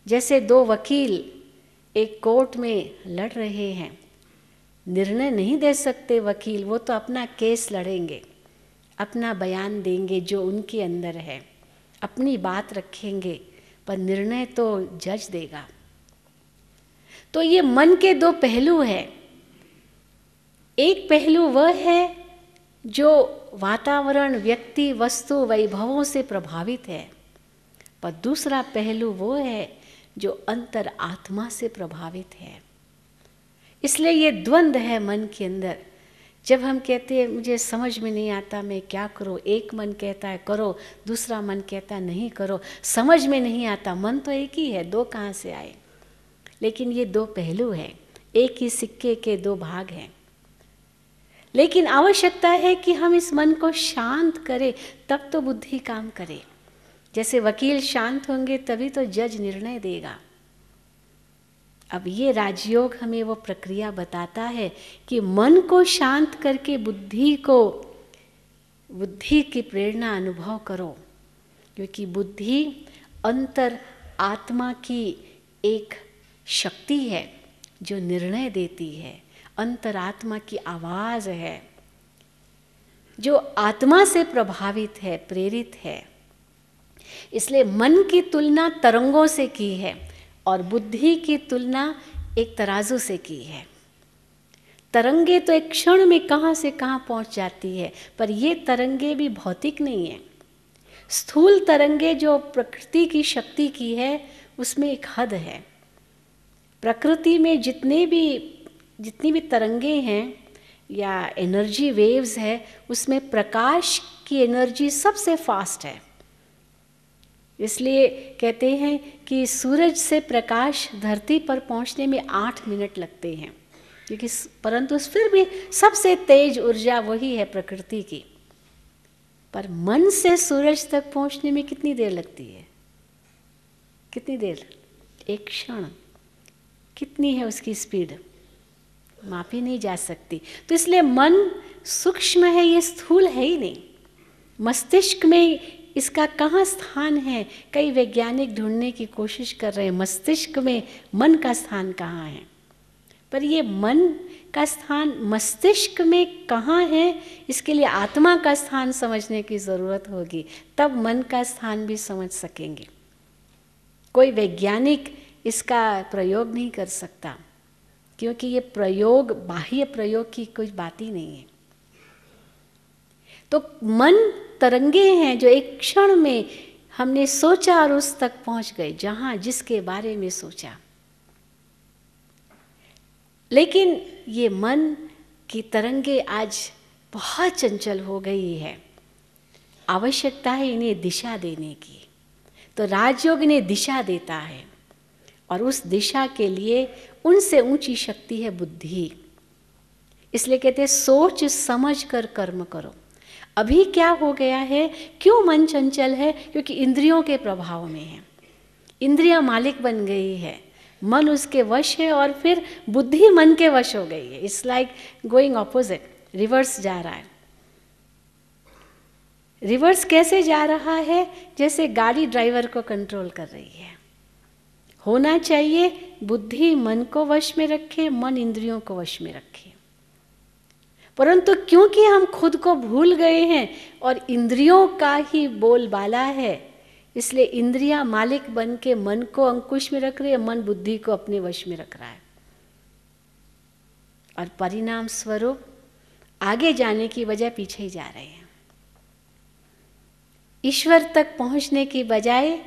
जैसे 2 वकील एक कोर्ट में लड़ रहे हैं, निर्णय नहीं दे सकते वकील, वो तो अपना केस लड़ेंगे, अपना बयान देंगे जो उनके अंदर है, अपनी बात रखेंगे, पर निर्णय तो जज देगा। तो ये मन के 2 पहलू हैं। एक पहलू वह है जो वातावरण, व्यक्ति, वस्तु, वैभवों से प्रभावित है, पर दूसरा पहलू वो है जो अंतर आत्मा से प्रभावित है। इसलिए ये द्वंद्व है मन के अंदर। जब हम कहते हैं मुझे समझ में नहीं आता मैं क्या करूं, एक मन कहता है करो, दूसरा मन कहता है नहीं करो, समझ में नहीं आता। मन तो एक ही है, 2 कहाँ से आए? लेकिन ये 2 पहलू हैं, एक ही सिक्के के 2 भाग हैं। लेकिन आवश्यकता है कि हम इस मन को शांत करें, तब तो बुद्धि काम करे। जैसे वकील शांत होंगे तभी तो जज निर्णय देगा। अब ये राजयोग हमें वो प्रक्रिया बताता है कि मन को शांत करके बुद्धि की प्रेरणा अनुभव करो, क्योंकि बुद्धि अंतर आत्मा की एक शक्ति है जो निर्णय देती है। अंतरात्मा की आवाज़ है, जो आत्मा से प्रभावित है, प्रेरित है। इसलिए मन की तुलना तरंगों से की है और बुद्धि की तुलना एक तराजू से की है। तरंगे तो एक क्षण में कहाँ से कहाँ पहुँच जाती है, पर ये तरंगे भी भौतिक नहीं है। स्थूल तरंगे जो प्रकृति की शक्ति की है, उसमें एक हद है। प्रकृति में जितनी भी तरंगे हैं या एनर्जी वेव्स है, उसमें प्रकाश की एनर्जी सबसे फास्ट है। इसलिए कहते हैं कि सूरज से प्रकाश धरती पर पहुंचने में 8 मिनट लगते हैं, क्योंकि परंतु फिर भी सबसे तेज ऊर्जा वही है प्रकृति की। पर मन से सूरज तक पहुंचने में कितनी देर लगती है? कितनी देर? एक क्षण। कितनी है उसकी स्पीड? मापी नहीं जा सकती। तो इसलिए मन सूक्ष्म है, ये स्थूल है ही नहीं। मस्तिष्क में इसका कहाँ स्थान है? कई वैज्ञानिक ढूंढने की कोशिश कर रहे हैं मस्तिष्क में मन का स्थान कहाँ है, पर ये मन का स्थान मस्तिष्क में कहाँ है, इसके लिए आत्मा का स्थान समझने की ज़रूरत होगी, तब मन का स्थान भी समझ सकेंगे। कोई वैज्ञानिक इसका प्रयोग नहीं कर सकता, क्योंकि ये प्रयोग, बाह्य प्रयोग की कोई बात ही नहीं है। तो मन तरंगे हैं जो एक क्षण में हमने सोचा और उस तक पहुंच गए, जहां जिसके बारे में सोचा। लेकिन ये मन की तरंगे आज बहुत चंचल हो गई है। आवश्यकता है इन्हें दिशा देने की। तो राजयोग इन्हें दिशा देता है, और उस दिशा के लिए उनसे ऊंची शक्ति है बुद्धि। इसलिए कहते हैं सोच समझ कर कर्म करो। अभी क्या हो गया है, क्यों मन चंचल है? क्योंकि इंद्रियों के प्रभाव में है। इंद्रियां मालिक बन गई है, मन उसके वश है, और फिर बुद्धि मन के वश हो गई है। It's like going opposite, reverse जा रहा है। रिवर्स कैसे जा रहा है? जैसे गाड़ी ड्राइवर को कंट्रोल कर रही है। होना चाहिए बुद्धि मन को वश में रखे, मन इंद्रियों को वश में रखे। परंतु क्योंकि हम खुद को भूल गए हैं और इंद्रियों का ही बोलबाला है, इसलिए इंद्रियां मालिक बन के मन को अंकुश में रख रही है, मन बुद्धि को अपने वश में रख रहा है। और परिणाम स्वरूप आगे जाने की बजाय पीछे ही जा रहे हैं। ईश्वर तक पहुंचने की बजाय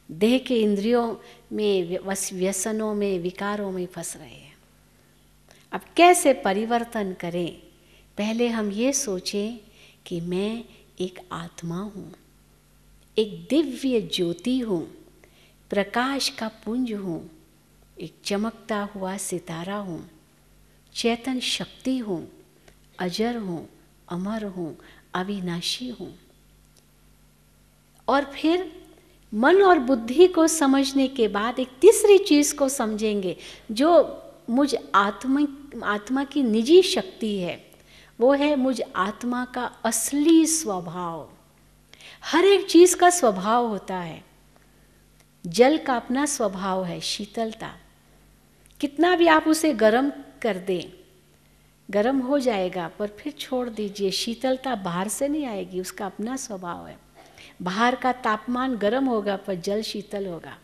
देह के इंद्रियों में, व्यसनों में, विकारों में फंस रहे हैं। अब कैसे परिवर्तन करें? पहले हम ये सोचें कि मैं एक आत्मा हूँ, एक दिव्य ज्योति हूँ, प्रकाश का पुंज हूँ, एक चमकता हुआ सितारा हूँ, चेतन शक्ति हूँ, अजर हूँ, अमर हूँ, अविनाशी हूँ। और फिर मन और बुद्धि को समझने के बाद एक तीसरी चीज़ को समझेंगे, जो मुझ आत्मा की निजी शक्ति है। वो है मुझ आत्मा का असली स्वभाव। हर एक चीज़ का स्वभाव होता है। जल का अपना स्वभाव है, शीतलता। कितना भी आप उसे गर्म कर दें, गर्म हो जाएगा, पर फिर छोड़ दीजिए, शीतलता बाहर से नहीं आएगी, उसका अपना स्वभाव है। बाहर का तापमान गर्म होगा पर जल शीतल होगा।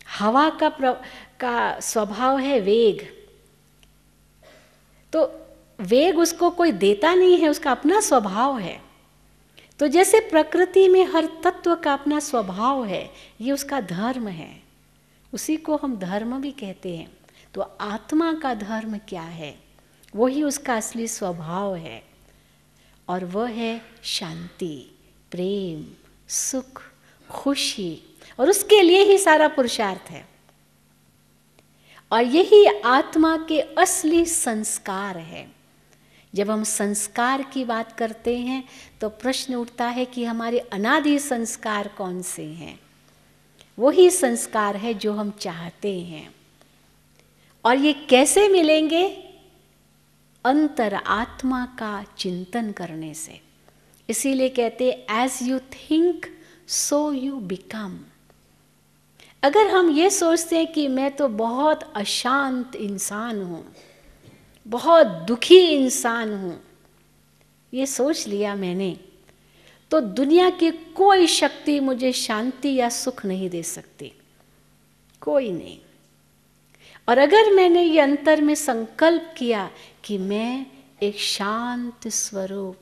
हवा का स्वभाव है वेग, तो वेग उसको कोई देता नहीं है, उसका अपना स्वभाव है। तो जैसे प्रकृति में हर तत्व का अपना स्वभाव है, ये उसका धर्म है, उसी को हम धर्म भी कहते हैं। तो आत्मा का धर्म क्या है? वही उसका असली स्वभाव है, और वह है शांति, प्रेम, सुख, खुशी, और उसके लिए ही सारा पुरुषार्थ है। और यही आत्मा के असली संस्कार है। जब हम संस्कार की बात करते हैं तो प्रश्न उठता है कि हमारे अनादि संस्कार कौन से हैं? वही संस्कार है जो हम चाहते हैं। और ये कैसे मिलेंगे? अंतर आत्मा का चिंतन करने से। इसीलिए कहते हैं as you think so you become. अगर हम ये सोचते हैं कि मैं तो बहुत अशांत इंसान हूँ, बहुत दुखी इंसान हूँ, ये सोच लिया मैंने, तो दुनिया की कोई शक्ति मुझे शांति या सुख नहीं दे सकती, कोई नहीं। और अगर मैंने ये अंतर में संकल्प किया कि मैं एक शांत स्वरूप,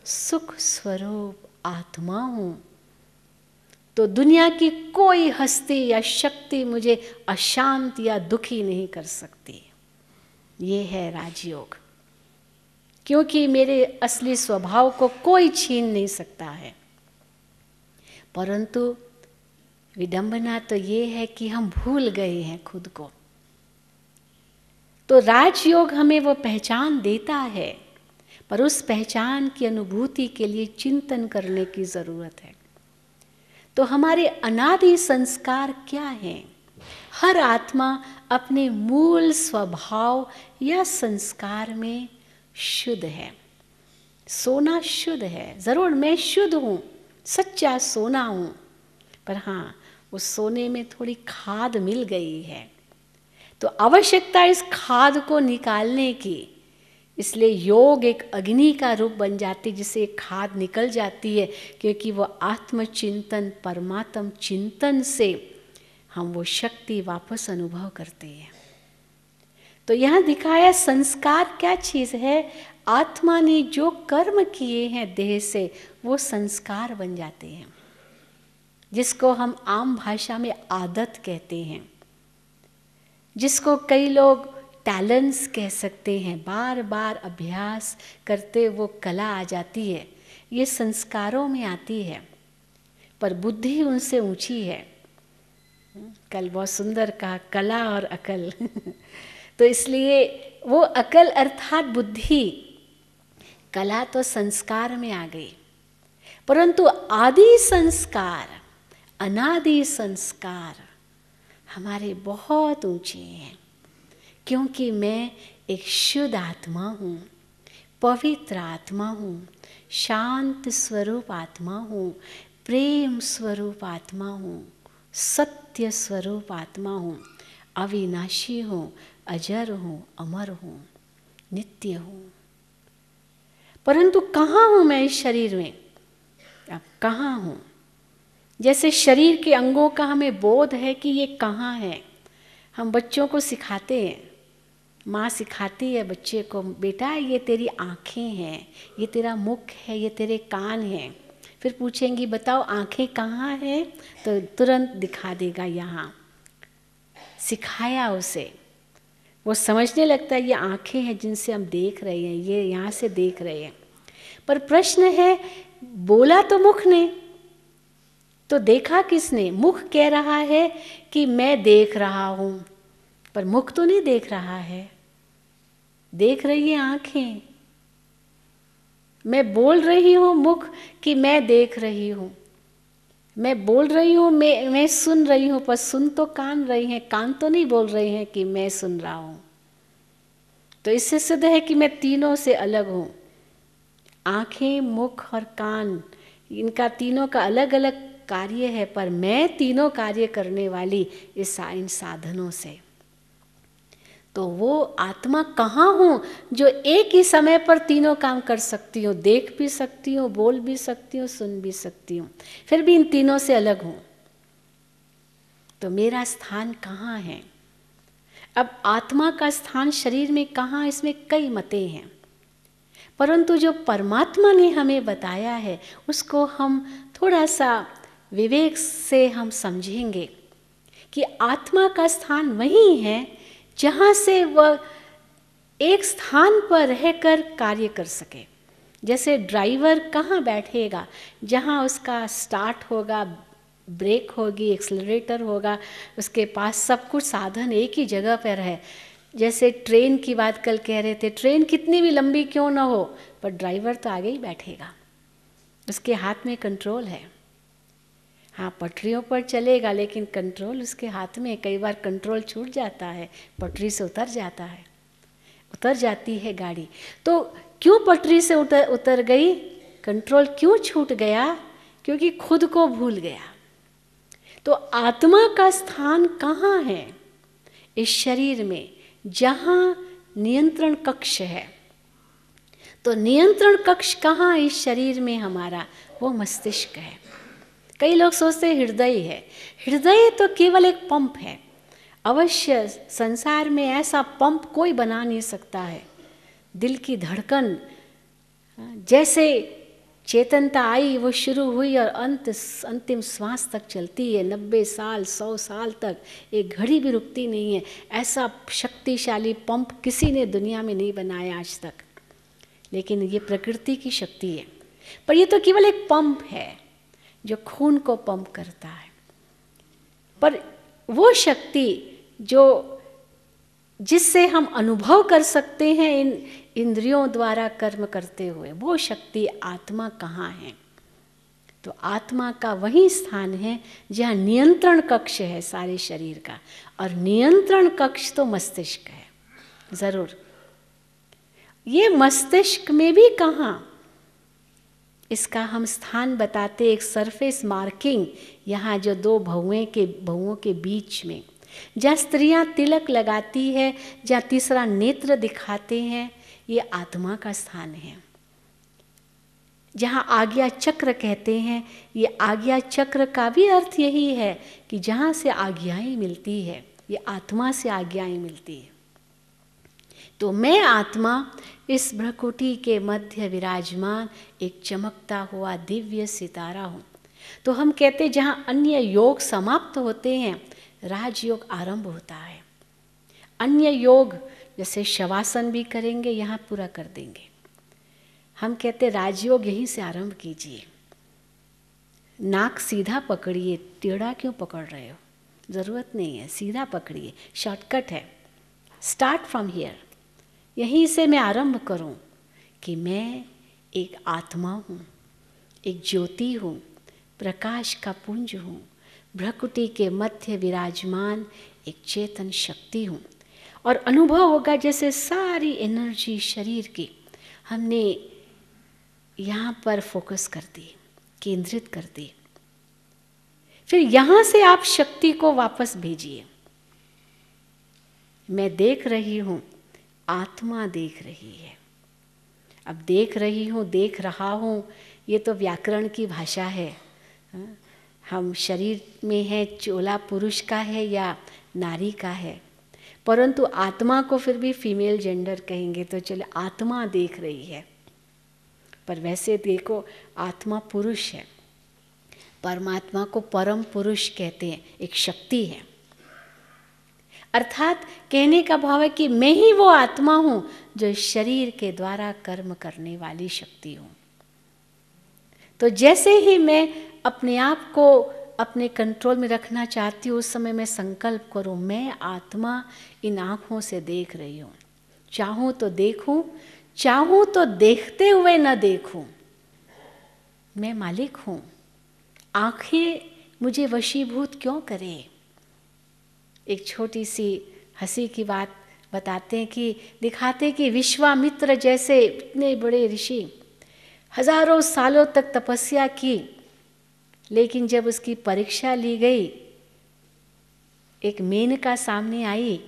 सुख स्वरूप आत्मा हूँ, तो दुनिया की कोई हस्ती या शक्ति मुझे अशांत या दुखी नहीं कर सकती। ये है राजयोग, क्योंकि मेरे असली स्वभाव को कोई छीन नहीं सकता है। परंतु विडंबना तो ये है कि हम भूल गए हैं खुद को। तो राजयोग हमें वो पहचान देता है, पर उस पहचान की अनुभूति के लिए चिंतन करने की जरूरत है। तो हमारे अनादि संस्कार क्या हैं? हर आत्मा अपने मूल स्वभाव या संस्कार में शुद्ध है। सोना शुद्ध है, जरूर मैं शुद्ध हूँ, सच्चा सोना हूँ, पर हाँ, उस सोने में थोड़ी खाद मिल गई है, तो आवश्यकता इस खाद को निकालने की। इसलिए योग एक अग्नि का रूप बन जाती, जिससे एक खाद निकल जाती है, क्योंकि वो आत्मचिंतन, परमात्म चिंतन से हम वो शक्ति वापस अनुभव करते हैं। तो यहाँ दिखाया संस्कार क्या चीज़ है। आत्मा ने जो कर्म किए हैं देह से, वो संस्कार बन जाते हैं, जिसको हम आम भाषा में आदत कहते हैं, जिसको कई लोग टैलेंट्स कह सकते हैं। बार बार अभ्यास करते वो कला आ जाती है, ये संस्कारों में आती है, पर बुद्धि उनसे ऊंची है। कल बहुत सुंदर कहा, कला और अकल तो इसलिए वो अकल अर्थात बुद्धि, कला तो संस्कार में आ गई, परंतु आदि संस्कार, अनादि संस्कार हमारे बहुत ऊंचे हैं, क्योंकि मैं एक शुद्ध आत्मा हूँ, पवित्र आत्मा हूँ, शांत स्वरूप आत्मा हूँ, प्रेम स्वरूप आत्मा हूँ, सत्य स्वरूप आत्मा हूँ, अविनाशी हूँ, अजर हूँ, अमर हूँ, नित्य हूँ। परंतु कहाँ हूँ मैं इस शरीर में? अब कहाँ हूँ? जैसे शरीर के अंगों का हमें बोध है कि ये कहाँ है। हम बच्चों को सिखाते हैं, माँ सिखाती है बच्चे को, बेटा ये तेरी आँखें हैं, ये तेरा मुख है, ये तेरे कान हैं। फिर पूछेंगी बताओ आँखें कहाँ हैं, तो तुरंत दिखा देगा यहाँ। सिखाया उसे, वो समझने लगता है ये आँखें हैं जिनसे हम देख रहे हैं, ये यहाँ से देख रहे हैं। पर प्रश्न है, बोला तो मुख ने, तो देखा किसने? मुख कह रहा है कि मैं देख रहा हूँ, पर मुख तो नहीं देख रहा है, देख रही है आँखें। मैं बोल रही हूँ मुख कि मैं देख रही हूँ, मैं बोल रही हूँ, मैं सुन रही हूँ, पर सुन तो कान रही हैं, कान तो नहीं बोल रहे हैं कि मैं सुन रहा हूँ। तो इससे सिद्ध है कि मैं तीनों से अलग हूँ। आँखें, मुख और कान, इनका तीनों का अलग अलग कार्य है, पर मैं तीनों कार्य करने वाली इन साधनों से। तो वो आत्मा कहाँ हूँ जो एक ही समय पर तीनों काम कर सकती हूँ, देख भी सकती हूँ, बोल भी सकती हूँ, सुन भी सकती हूँ, फिर भी इन तीनों से अलग हूँ। तो मेरा स्थान कहाँ है? अब आत्मा का स्थान शरीर में कहाँ, इसमें कई मतें हैं, परंतु जो परमात्मा ने हमें बताया है उसको हम थोड़ा सा विवेक से हम समझेंगे कि आत्मा का स्थान वही है जहाँ से वह एक स्थान पर रहकर कार्य कर सके। जैसे ड्राइवर कहाँ बैठेगा? जहाँ उसका स्टार्ट होगा, ब्रेक होगी, एक्सेलरेटर होगा, उसके पास सब कुछ साधन एक ही जगह पर है। जैसे ट्रेन की बात कल कह रहे थे, ट्रेन कितनी भी लंबी क्यों ना हो, पर ड्राइवर तो आगे ही बैठेगा, उसके हाथ में कंट्रोल है। हाँ, पटरियों पर चलेगा लेकिन कंट्रोल उसके हाथ में। कई बार कंट्रोल छूट जाता है, पटरी से उतर जाती है गाड़ी। तो क्यों पटरी से उतर गई? कंट्रोल क्यों छूट गया? क्योंकि खुद को भूल गया। तो आत्मा का स्थान कहाँ है? इस शरीर में, जहाँ नियंत्रण कक्ष है। तो नियंत्रण कक्ष कहाँ इस शरीर में हमारा? वो मस्तिष्क है। कई लोग सोचते हैं हृदय है। हृदय तो केवल एक पंप है। अवश्य संसार में ऐसा पंप कोई बना नहीं सकता है। दिल की धड़कन जैसे चेतनता आई वो शुरू हुई और अंतिम श्वास तक चलती है। 90 साल 100 साल तक एक घड़ी भी रुकती नहीं है। ऐसा शक्तिशाली पंप किसी ने दुनिया में नहीं बनाया आज तक। लेकिन ये प्रकृति की शक्ति है। पर ये तो केवल एक पंप है जो खून को पंप करता है। पर वो शक्ति जिससे हम अनुभव कर सकते हैं इन इंद्रियों द्वारा कर्म करते हुए, वो शक्ति आत्मा कहाँ है? तो आत्मा का वही स्थान है जहाँ नियंत्रण कक्ष है सारे शरीर का। और नियंत्रण कक्ष तो मस्तिष्क है जरूर। ये मस्तिष्क में भी कहाँ, इसका हम स्थान बताते एक सरफेस मार्किंग, यहाँ जो दो भौओं के बीच में, जहाँ स्त्रियाँ तिलक लगाती है, जहाँ तीसरा नेत्र दिखाते हैं, ये आत्मा का स्थान है। जहाँ आज्ञा चक्र कहते हैं, ये आज्ञा चक्र का भी अर्थ यही है कि जहाँ से आज्ञाएं मिलती है, ये आत्मा से आज्ञाएं मिलती है। तो मैं आत्मा इस भ्रकुटी के मध्य विराजमान एक चमकता हुआ दिव्य सितारा हूँ। तो हम कहते जहाँ अन्य योग समाप्त होते हैं, राजयोग आरंभ होता है। अन्य योग जैसे शवासन भी करेंगे, यहाँ पूरा कर देंगे। हम कहते राजयोग यहीं से आरंभ कीजिए। नाक सीधा पकड़िए, टेढ़ा क्यों पकड़ रहे हो? ज़रूरत नहीं है, सीधा पकड़िए, शॉर्टकट है। Start from here. यहीं से मैं आरंभ करूं कि मैं एक आत्मा हूँ, एक ज्योति हूँ, प्रकाश का पुंज हूँ, भ्रकुटी के मध्य विराजमान एक चेतन शक्ति हूँ। और अनुभव होगा जैसे सारी एनर्जी शरीर की हमने यहाँ पर फोकस कर दी, केंद्रित कर दी। फिर यहाँ से आप शक्ति को वापस भेजिए। मैं देख रही हूँ, आत्मा देख रही है। अब देख रही हूँ, देख रहा हूँ, ये तो व्याकरण की भाषा है। हम शरीर में है, चोला पुरुष का है या नारी का है, परंतु आत्मा को फिर भी फीमेल जेंडर कहेंगे तो चले, आत्मा देख रही है। पर वैसे देखो आत्मा पुरुष है। परमात्मा को परम पुरुष कहते हैं, एक शक्ति है। अर्थात कहने का भाव है कि मैं ही वो आत्मा हूं जो शरीर के द्वारा कर्म करने वाली शक्ति हूं। तो जैसे ही मैं अपने आप को अपने कंट्रोल में रखना चाहती हूँ, उस समय मैं संकल्प करूँ, मैं आत्मा इन आँखों से देख रही हूँ। चाहूँ तो देखूँ, चाहूँ तो देखते हुए न देखूँ। मैं मालिक हूँ। आँखें मुझे वशीभूत क्यों करें? एक छोटी सी हंसी की बात बताते हैं कि दिखाते कि विश्वामित्र जैसे इतने बड़े ऋषि हजारों सालों तक तपस्या की, लेकिन जब उसकी परीक्षा ली गई, एक मेनका सामने आई,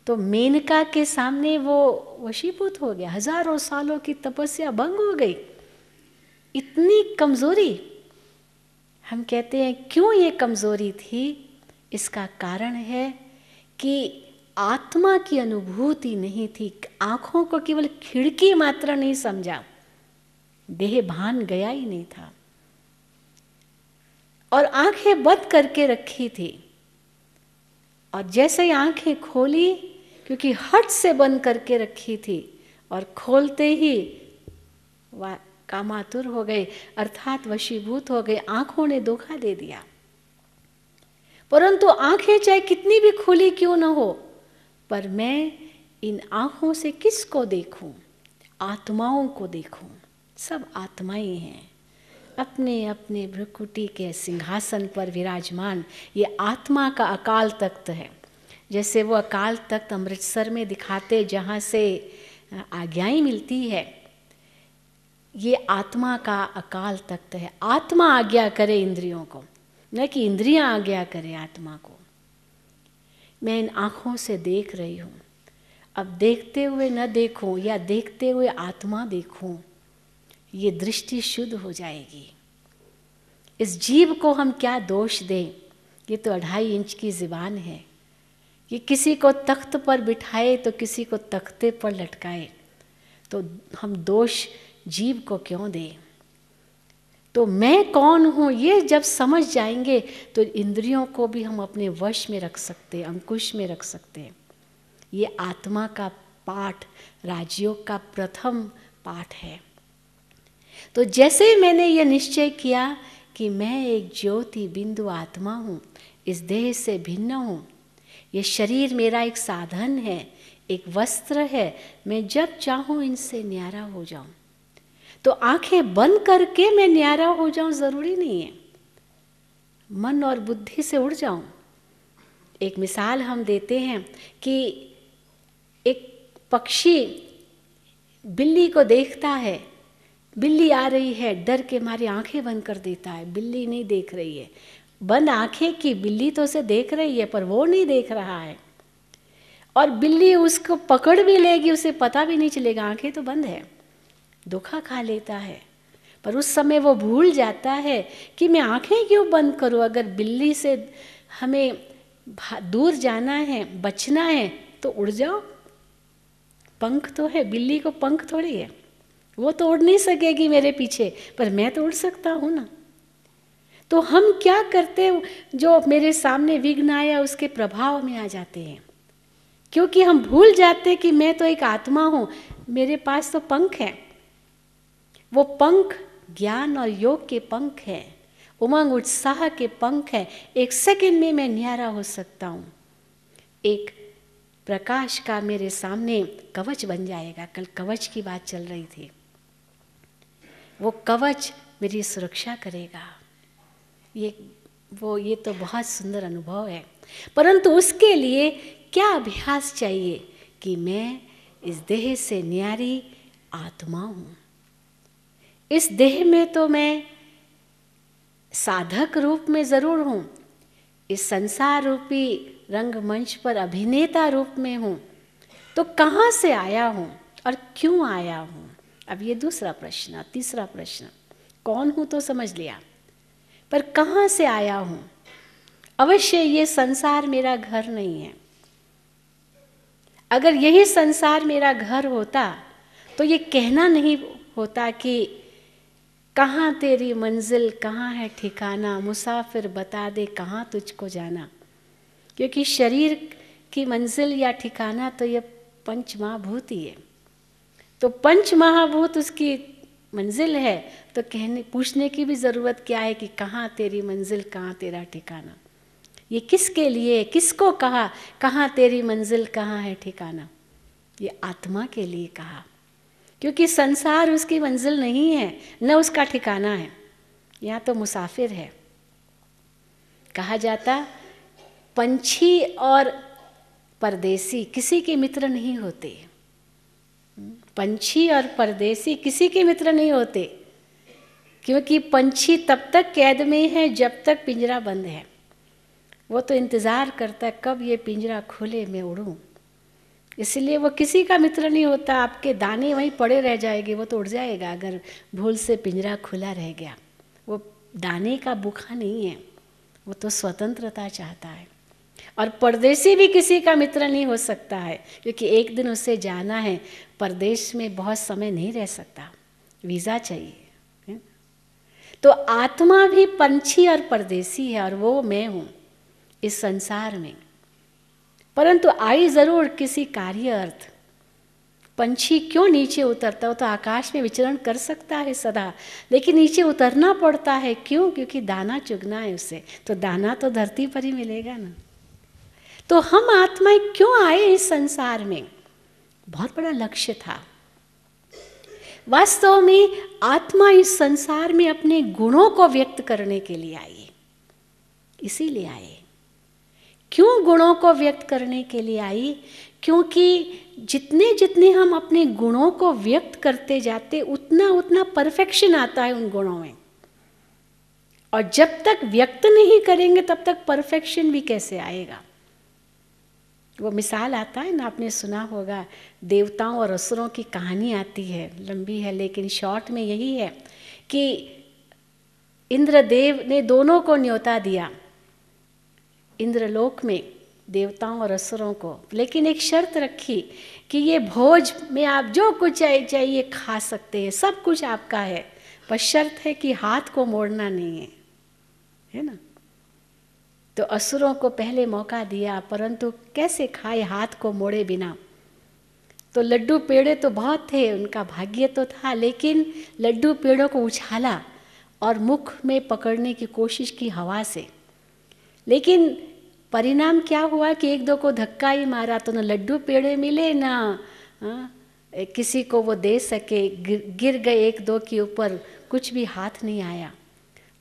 तो मेनका के सामने वो वशीभूत हो गया। हजारों सालों की तपस्या भंग हो गई। इतनी कमजोरी। हम कहते हैं क्यों ये कमजोरी थी? इसका कारण है कि आत्मा की अनुभूति नहीं थी। आंखों को केवल खिड़की मात्र नहीं समझा, देह भान गया ही नहीं था, और आंखें बंद करके रखी थी। और जैसे ही आंखें खोली, क्योंकि हट से बंद करके रखी थी, और खोलते ही वह कामातुर हो गए, अर्थात वशीभूत हो गए। आंखों ने धोखा दे दिया। परंतु आंखें चाहे कितनी भी खुली क्यों न हो, पर मैं इन आंखों से किसको देखूं? आत्माओं को देखूं। सब आत्माएं हैं, अपने अपने भ्रकुटी के सिंहासन पर विराजमान। ये आत्मा का अकाल तख्त है। जैसे वो अकाल तख्त अमृतसर में दिखाते, जहाँ से आज्ञाएं मिलती है, ये आत्मा का अकाल तख्त है। आत्मा आज्ञा करे इंद्रियों को, न कि इंद्रियां आज्ञा करे आत्मा को। मैं इन आँखों से देख रही हूँ। अब देखते हुए न देखूं या देखते हुए आत्मा देखूं, ये दृष्टि शुद्ध हो जाएगी। इस जीव को हम क्या दोष दें? ये तो 2.5 इंच की ज़ुबान है। ये किसी को तख्त पर बिठाए तो किसी को तख्ते पर लटकाए, तो हम दोष जीव को क्यों दें? तो मैं कौन हूँ ये जब समझ जाएंगे तो इंद्रियों को भी हम अपने वश में रख सकते हैं, अंकुश में रख सकते हैं। ये आत्मा का पाठ राजयोग का प्रथम पाठ है। तो जैसे ही मैंने ये निश्चय किया कि मैं एक ज्योति बिंदु आत्मा हूँ, इस देह से भिन्न हूँ, ये शरीर मेरा एक साधन है, एक वस्त्र है, मैं जब चाहूँ इनसे न्यारा हो जाऊँ। तो आंखें बंद करके मैं न्यारा हो जाऊँ ज़रूरी नहीं है, मन और बुद्धि से उड़ जाऊँ। एक मिसाल हम देते हैं कि एक पक्षी बिल्ली को देखता है, बिल्ली आ रही है, डर के मारे आंखें बंद कर देता है, बिल्ली नहीं देख रही है, बंद आंखें की, बिल्ली तो उसे देख रही है पर वो नहीं देख रहा है, और बिल्ली उसको पकड़ भी लेगी, उसे पता भी नहीं चलेगा, आंखें तो बंद है, धोखा खा लेता है। पर उस समय वो भूल जाता है कि मैं आंखें क्यों बंद करूं, अगर बिल्ली से हमें दूर जाना है, बचना है तो उड़ जाओ, पंख तो है, बिल्ली को पंख थोड़ी है, वो तो उड़ नहीं सकेगी मेरे पीछे, पर मैं तो उड़ सकता हूँ ना। तो हम क्या करते, जो मेरे सामने विघ्न आया उसके प्रभाव में आ जाते हैं, क्योंकि हम भूल जाते कि मैं तो एक आत्मा हूँ, मेरे पास तो पंख है। वो पंख ज्ञान और योग के पंख है, उमंग उत्साह के पंख है। एक सेकंड में मैं न्यारा हो सकता हूँ, एक प्रकाश का मेरे सामने कवच बन जाएगा। कल कवच की बात चल रही थी, वो कवच मेरी सुरक्षा करेगा। ये तो बहुत सुंदर अनुभव है, परंतु उसके लिए क्या अभ्यास चाहिए कि मैं इस देह से न्यारी आत्मा हूँ। इस देह में तो मैं साधक रूप में ज़रूर हूँ, इस संसार रूपी रंगमंच पर अभिनेता रूप में हूँ, तो कहाँ से आया हूँ और क्यों आया हूँ? अब ये दूसरा प्रश्न। तीसरा प्रश्न, कौन हूँ तो समझ लिया, पर कहाँ से आया हूँ? अवश्य ये संसार मेरा घर नहीं है। अगर यही संसार मेरा घर होता तो ये कहना नहीं होता कि कहाँ तेरी मंजिल, कहाँ है ठिकाना, मुसाफिर बता दे कहाँ तुझको जाना। क्योंकि शरीर की मंजिल या ठिकाना तो ये पंच महाभूत ही है। तो पंच महाभूत उसकी मंजिल है, तो पूछने की भी ज़रूरत क्या है कि कहाँ तेरी मंजिल, कहाँ तेरा ठिकाना। ये किसके लिए, किसको कहा कहाँ तेरी मंजिल, कहाँ है ठिकाना? ये आत्मा के लिए कहा, क्योंकि संसार उसकी मंजिल नहीं है, न उसका ठिकाना है, यहाँ तो मुसाफिर है। कहा जाता पंछी और परदेसी किसी के मित्र नहीं होते। पंछी और परदेसी किसी के मित्र नहीं होते, क्योंकि पंछी तब तक कैद में है जब तक पिंजरा बंद है। वो तो इंतज़ार करता है कब ये पिंजरा खुले मैं उड़ूं, इसलिए वो किसी का मित्र नहीं होता। आपके दाने वहीं पड़े रह जाएंगे, वो तो उड़ जाएगा अगर भूल से पिंजरा खुला रह गया। वो दाने का भूखा नहीं है, वो तो स्वतंत्रता चाहता है। और परदेसी भी किसी का मित्र नहीं हो सकता है, क्योंकि एक दिन उसे जाना है, परदेश में बहुत समय नहीं रह सकता, वीज़ा चाहिए। तो आत्मा भी पंछी और परदेसी है, और वो मैं हूँ इस संसार में, परंतु आई ज़रूर किसी कार्य अर्थ। पंछी क्यों नीचे उतरता? हो तो आकाश में विचरण कर सकता है सदा, लेकिन नीचे उतरना पड़ता है। क्यों? क्योंकि दाना चुगना है उसे, तो दाना तो धरती पर ही मिलेगा ना। तो हम आत्माएं क्यों आए इस संसार में? बहुत बड़ा लक्ष्य था। वास्तव में आत्मा इस संसार में अपने गुणों को व्यक्त करने के लिए आई, इसीलिए आए। क्यों गुणों को व्यक्त करने के लिए आई? क्योंकि जितने जितने हम अपने गुणों को व्यक्त करते जाते, उतना उतना परफेक्शन आता है उन गुणों में। और जब तक व्यक्त नहीं करेंगे तब तक परफेक्शन भी कैसे आएगा? वो मिसाल आता है ना, आपने सुना होगा, देवताओं और असुरों की कहानी आती है, लंबी है लेकिन शॉर्ट में यही है कि इंद्रदेव ने दोनों को न्योता दिया इंद्रलोक में, देवताओं और असुरों को, लेकिन एक शर्त रखी कि ये भोज में आप जो कुछ चाहिए खा सकते हैं, सब कुछ आपका है, पर शर्त है कि हाथ को मोड़ना नहीं है ना। तो असुरों को पहले मौका दिया, परंतु कैसे खाए हाथ को मोड़े बिना। तो लड्डू पेड़े तो बहुत थे, उनका भाग्य तो था, लेकिन लड्डू पेड़ों को उछाला और मुख में पकड़ने की कोशिश की हवा से, लेकिन परिणाम क्या हुआ कि एक दो को धक्का ही मारा, तो न लड्डू पेड़े मिले ना किसी को वो दे सके, गिर गए एक दो के ऊपर, कुछ भी हाथ नहीं आया।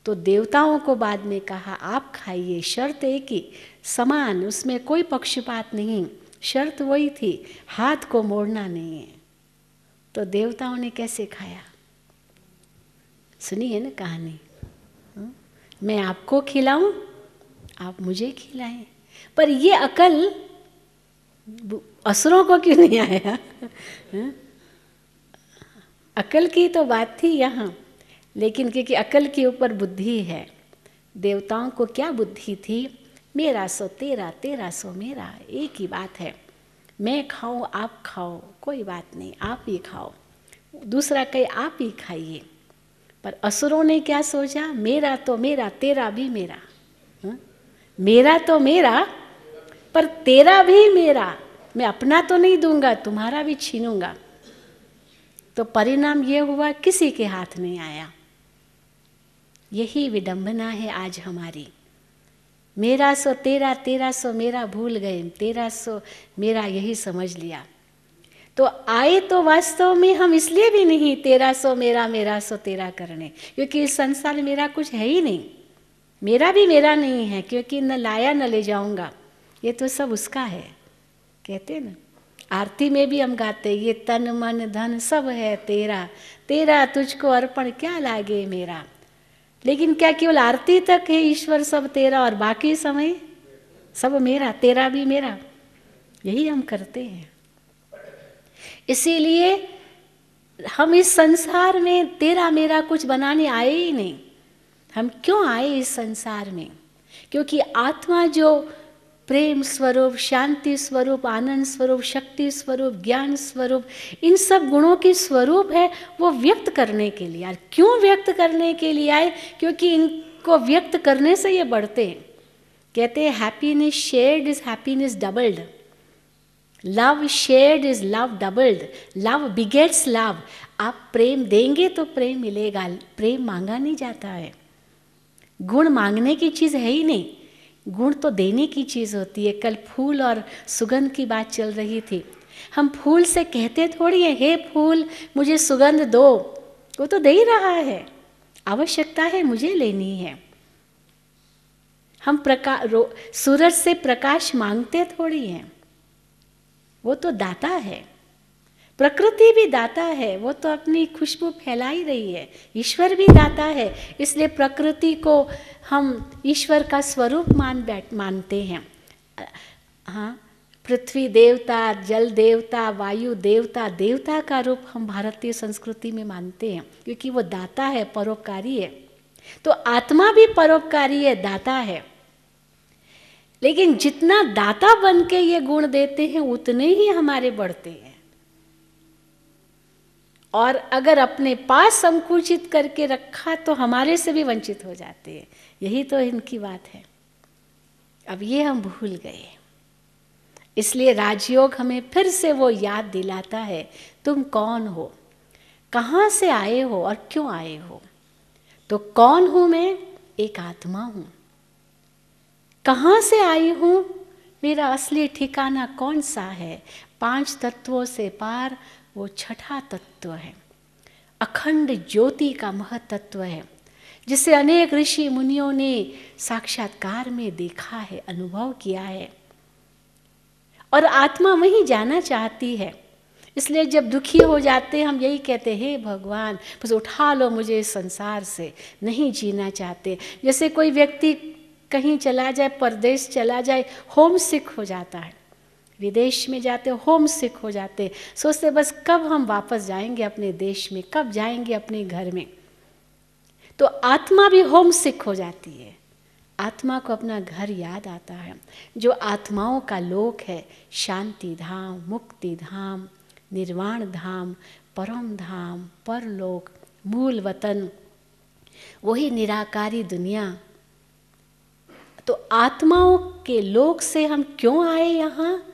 तो देवताओं को बाद में कहा आप खाइए, शर्त एक ही, समान, उसमें कोई पक्षपात नहीं, शर्त वही थी, हाथ को मोड़ना नहीं है। तो देवताओं ने कैसे खाया, सुनी है ना कहानी, मैं आपको खिलाऊं आप मुझे खिलाएं, पर ये अकल असुरों को क्यों नहीं आया? अकल की तो बात थी यहाँ, लेकिन क्योंकि अकल के ऊपर बुद्धि है, देवताओं को क्या बुद्धि थी, मेरा सो तेरा, तेरा सो मेरा, एक ही बात है, मैं खाऊं आप खाओ कोई बात नहीं, आप ही खाओ, दूसरा कहे आप ही खाइए। पर असुरों ने क्या सोचा, मेरा तो मेरा, तेरा भी मेरा, मेरा तो मेरा पर तेरा भी मेरा, मैं अपना तो नहीं दूंगा, तुम्हारा भी छीनूंगा। तो परिणाम ये हुआ किसी के हाथ नहीं आया। यही विडंबना है आज हमारी, मेरा सो तेरा, तेरा सो मेरा भूल गए, तेरा सो मेरा यही समझ लिया। तो आए तो वास्तव में हम इसलिए भी नहीं तेरा सो मेरा, मेरा सो तेरा करने, क्योंकि इस संसार में मेरा कुछ है ही नहीं, मेरा भी मेरा नहीं है, क्योंकि न लाया न ले जाऊंगा, ये तो सब उसका है। कहते ना, आरती में भी हम गाते, ये तन मन धन सब है तेरा, तेरा तुझको अर्पण क्या लागे मेरा। लेकिन क्या केवल आरती तक है ईश्वर सब तेरा और बाकी समय सब मेरा, तेरा भी मेरा, यही हम करते हैं। इसीलिए हम इस संसार में तेरा मेरा कुछ बनाने आए ही नहीं। हम क्यों आए इस संसार में? क्योंकि आत्मा जो प्रेम स्वरूप, शांति स्वरूप, आनंद स्वरूप, शक्ति स्वरूप, ज्ञान स्वरूप, इन सब गुणों की स्वरूप है, वो व्यक्त करने के लिए। क्यों व्यक्त करने के लिए आए? क्योंकि इनको व्यक्त करने से ये बढ़ते हैं। कहते हैं happiness shared is happiness doubled, love shared is love doubled, love begets love. आप प्रेम देंगे तो प्रेम मिलेगा, प्रेम मांगा नहीं जाता है। गुण मांगने की चीज़ है ही नहीं, गुण तो देने की चीज़ होती है। कल फूल और सुगंध की बात चल रही थी, हम फूल से कहते थोड़ी है हे फूल मुझे सुगंध दो, वो तो दे ही रहा है, आवश्यकता है मुझे लेनी है। हम सूरज से प्रकाश मांगते थोड़ी हैं, वो तो दाता है। प्रकृति भी दाता है, वो तो अपनी खुशबू फैला ही रही है। ईश्वर भी दाता है, इसलिए प्रकृति को हम ईश्वर का स्वरूप मानते हैं। हाँ, पृथ्वी देवता, जल देवता, वायु देवता, देवता का रूप हम भारतीय संस्कृति में मानते हैं, क्योंकि वो दाता है, परोपकारी है। तो आत्मा भी परोपकारी है, दाता है। लेकिन जितना दाता बन के ये गुण देते हैं उतने ही हमारे बढ़ते हैं, और अगर अपने पास संकुचित करके रखा तो हमारे से भी वंचित हो जाते हैं। यही तो इनकी बात है। अब ये हम भूल गए, इसलिए राजयोग हमें फिर से वो याद दिलाता है, तुम कौन हो, कहाँ से आए हो और क्यों आए हो। तो कौन हूँ मैं? एक आत्मा हूँ। कहाँ से आई हूँ? मेरा असली ठिकाना कौन सा है? 5 तत्वों से पार वो छठा तत्व है, अखंड ज्योति का महतत्व है, जिसे अनेक ऋषि मुनियों ने साक्षात्कार में देखा है, अनुभव किया है, और आत्मा वहीं जाना चाहती है। इसलिए जब दुखी हो जाते हम यही कहते हैं, हे भगवान बस उठा लो मुझे इस संसार से, नहीं जीना चाहते। जैसे कोई व्यक्ति कहीं चला जाए, परदेश चला जाए, होम सिक हो जाता है, विदेश में जाते होम सिक हो जाते, सोचते बस कब हम वापस जाएंगे अपने देश में, कब जाएंगे अपने घर में। तो आत्मा भी होम सिक हो जाती है, आत्मा को अपना घर याद आता है। जो आत्माओं का लोक है, शांति धाम, मुक्ति धाम, निर्वाण धाम, परम धाम, परलोक, मूल वतन, वही निराकारी दुनिया। तो आत्माओं के लोक से हम क्यों आए यहाँ?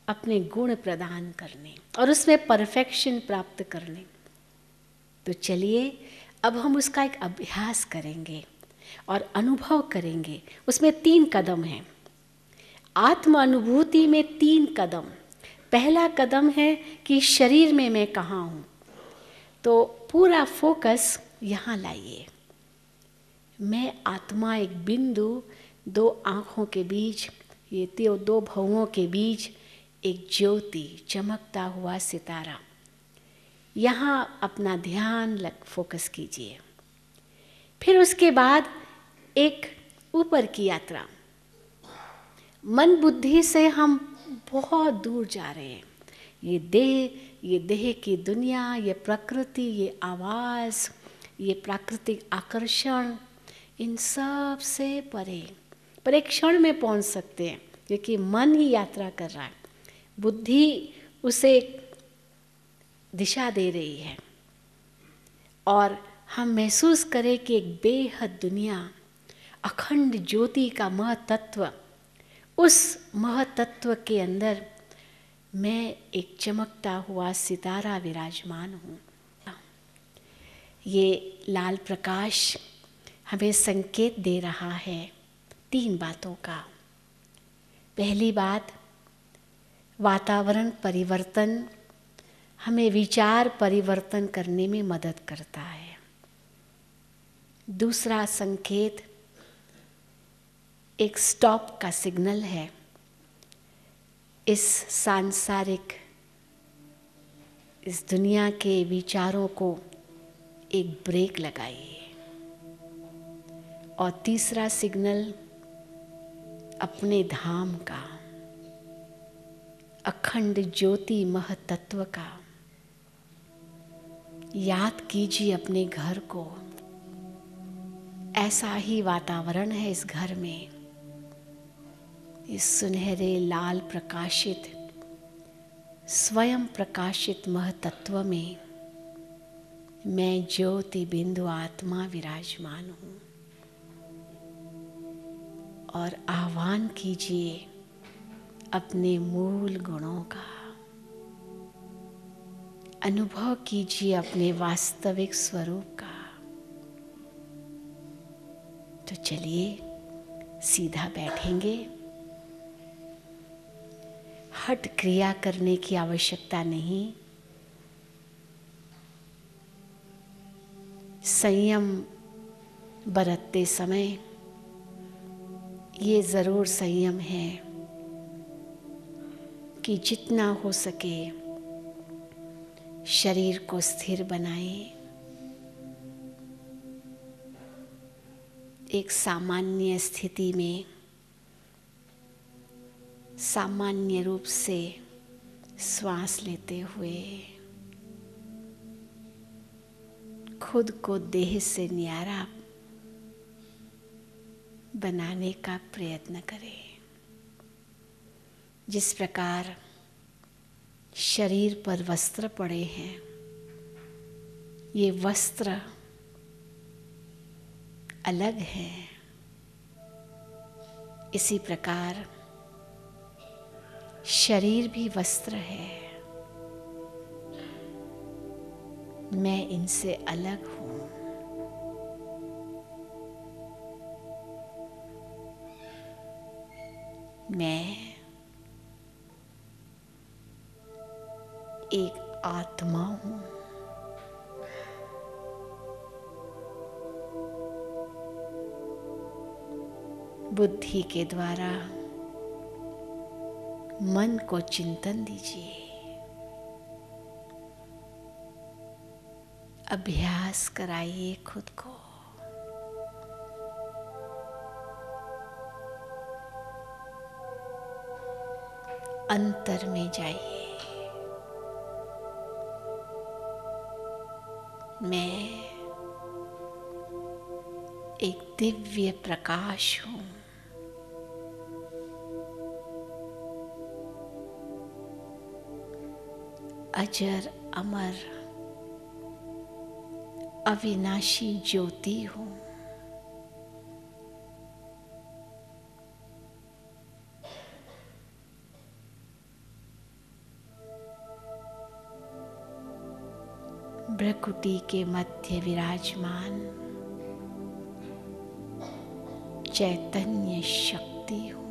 अपने गुण प्रदान करने और उसमें परफेक्शन प्राप्त करने। तो चलिए अब हम उसका एक अभ्यास करेंगे और अनुभव करेंगे। उसमें 3 कदम हैं। आत्म अनुभूति में 3 कदम। पहला कदम है कि शरीर में मैं कहाँ हूँ, तो पूरा फोकस यहाँ लाइए। मैं आत्मा एक बिंदु, 2 आँखों के बीच, ये 2 भवों के बीच एक ज्योति, चमकता हुआ सितारा। यहाँ अपना ध्यान फोकस कीजिए। फिर उसके बाद एक ऊपर की यात्रा। मन बुद्धि से हम बहुत दूर जा रहे हैं। ये देह की दुनिया, ये प्रकृति, ये आवाज़, ये प्राकृतिक आकर्षण, इन सब से परे, पर एक क्षण में पहुंच सकते हैं, क्योंकि मन ही यात्रा कर रहा है, बुद्धि उसे दिशा दे रही है। और हम महसूस करें कि एक बेहद दुनिया, अखंड ज्योति का महतत्व, उस महतत्व के अंदर मैं एक चमकता हुआ सितारा विराजमान हूँ। ये लाल प्रकाश हमें संकेत दे रहा है 3 बातों का। पहली बात, वातावरण परिवर्तन हमें विचार परिवर्तन करने में मदद करता है। दूसरा संकेत एक स्टॉप का सिग्नल है। इस सांसारिक, इस दुनिया के विचारों को एक ब्रेक लगाइए। और तीसरा सिग्नल अपने धाम का, अखंड ज्योति महतत्व का। याद कीजिए अपने घर को। ऐसा ही वातावरण है इस घर में, इस सुनहरे लाल प्रकाशित, स्वयं प्रकाशित महतत्व में मैं ज्योति बिंदु आत्मा विराजमान हूँ। और आह्वान कीजिए अपने मूल गुणों का, अनुभव कीजिए अपने वास्तविक स्वरूप का। तो चलिए सीधा बैठेंगे। हठ क्रिया करने की आवश्यकता नहीं। संयम बरतते समय ये ज़रूर संयम है कि जितना हो सके शरीर को स्थिर बनाएं। एक सामान्य स्थिति में सामान्य रूप से श्वास लेते हुए खुद को देह से न्यारा बनाने का प्रयत्न करें। जिस प्रकार शरीर पर वस्त्र पड़े हैं, ये वस्त्र अलग हैं, इसी प्रकार शरीर भी वस्त्र है। मैं इनसे अलग हूँ। मैं एक आत्मा हूँ। बुद्धि के द्वारा मन को चिंतन दीजिए। अभ्यास कराइए खुद को। अंतर में जाइए। मैं एक दिव्य प्रकाश हूँ। अजर अमर अविनाशी ज्योति हूँ। भ्रकुटी के मध्य विराजमान चैतन्य शक्ति हूँ।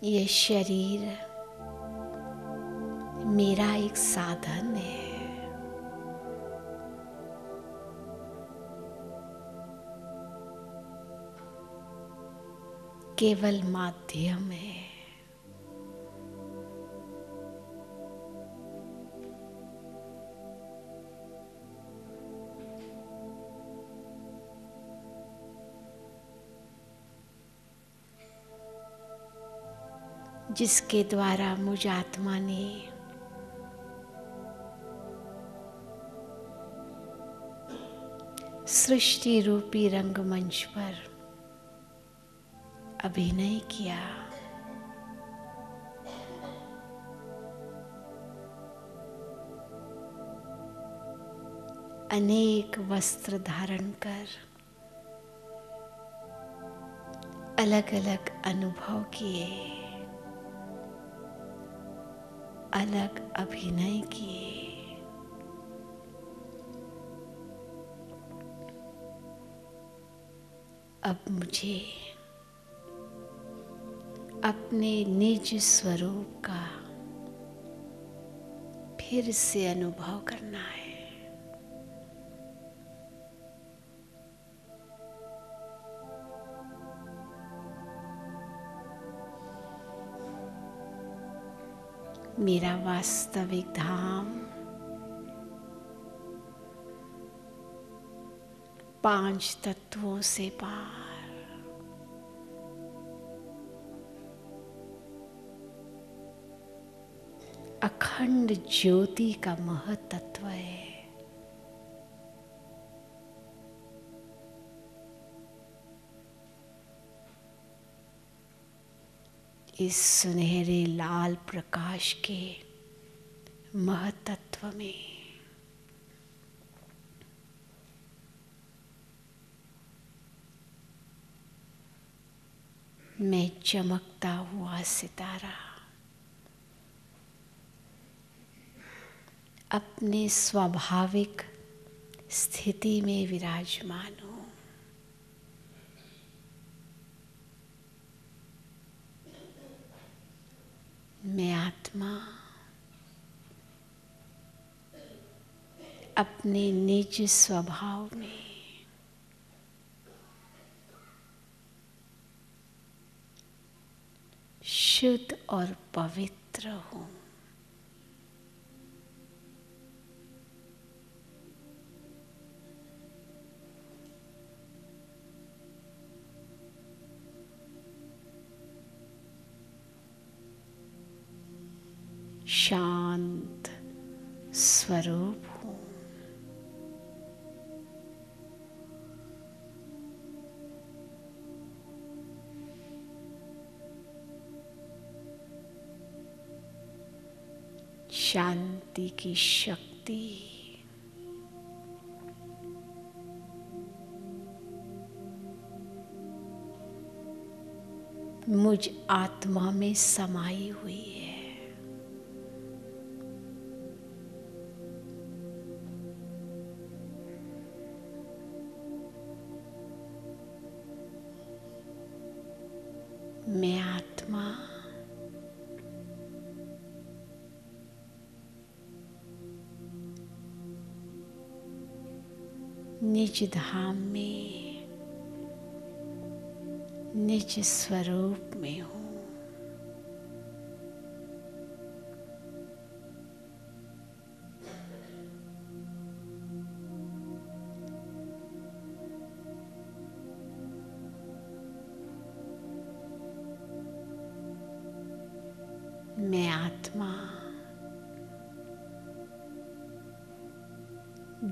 ये शरीर मेरा एक साधन है। केवल माध्यम है। जिसके द्वारा मुझ आत्मा ने सृष्टि रूपी रंगमंच पर अभिनय किया, अनेक वस्त्र धारण कर अलग अलग अनुभव किए, अलग अभिनय किए। अब मुझे अपने निज स्वरूप का फिर से अनुभव करना है। मेरा वास्तविक धाम 5 तत्वों से पार, अखंड ज्योति का महतत्व है। इस सुनहरे लाल प्रकाश के महतत्व में मैं चमकता हुआ सितारा अपने स्वाभाविक स्थिति में विराजमान हूँ। मैं आत्मा अपने निज स्वभाव में शुद्ध और पवित्र हूँ। शांत स्वरूप हूँ। शांति की शक्ति मुझ आत्मा में समाई हुई है। मैं आत्मा निज धाम में निज स्वरूप में हूँ। मैं आत्मा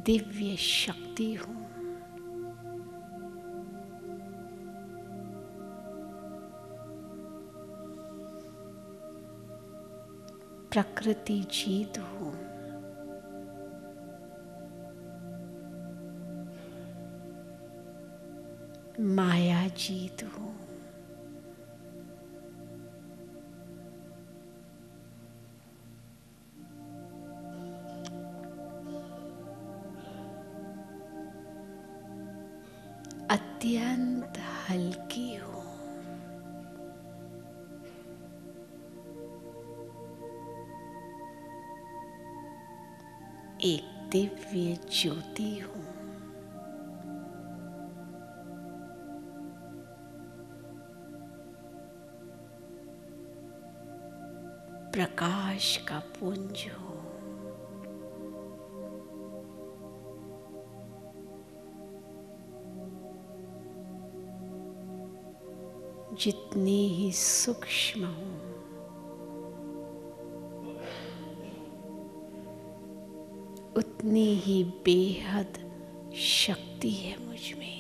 दिव्य शक्ति हूँ। प्रकृति जीत हूँ। माया जीत हूँ। अत्यंत हल्की हूँ। एक दिव्य ज्योति हूँ। प्रकाश का पुंज हूँ। जितनी ही सूक्ष्म हूँ, उतनी ही बेहद शक्ति है मुझ में।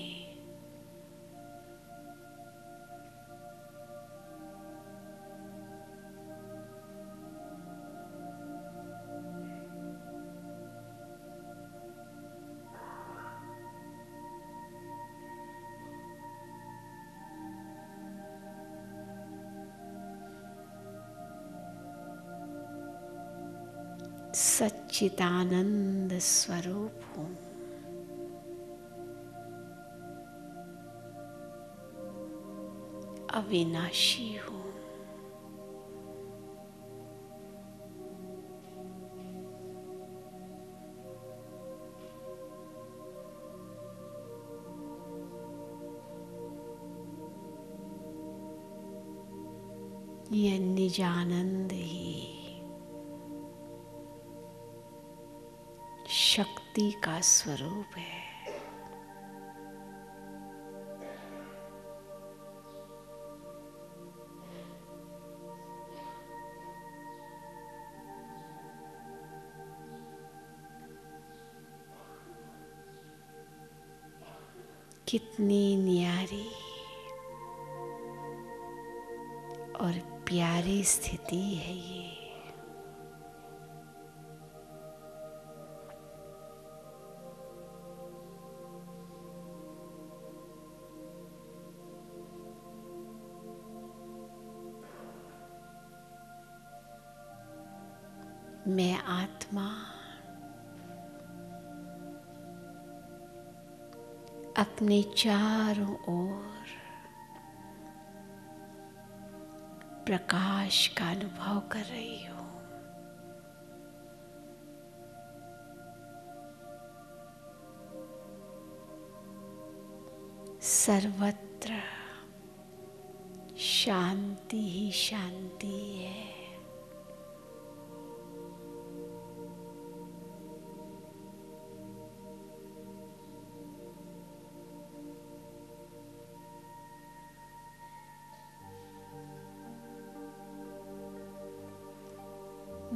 सच्चिदानंद स्वरूप हूँ। अविनाशी हूँ। यह निजानंद ही शक्ति का स्वरूप है। कितनी न्यारी और प्यारी स्थिति है ये। मैं आत्मा अपने चारों ओर प्रकाश का अनुभव कर रही हूँ। सर्वत्र शांति ही शांति है।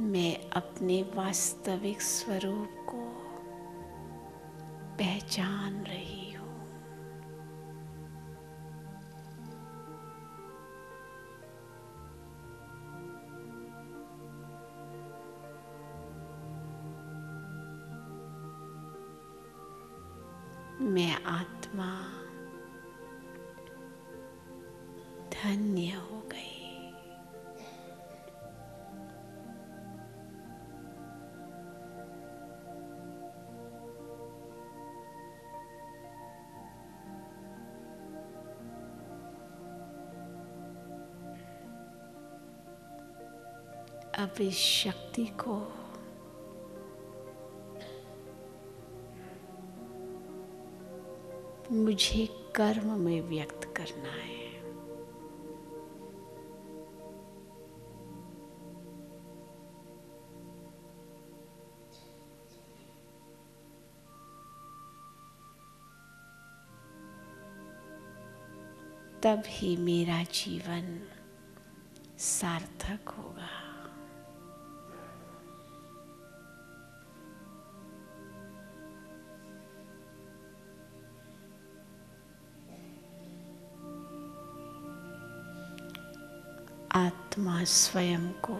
मैं अपने वास्तविक स्वरूप को पहचान रही हूँ। मैं आत्मा धन्य हो गई। अब इस शक्ति को मुझे कर्म में व्यक्त करना है। तब ही मेरा जीवन सार्थक होगा। आत्मा स्वयं को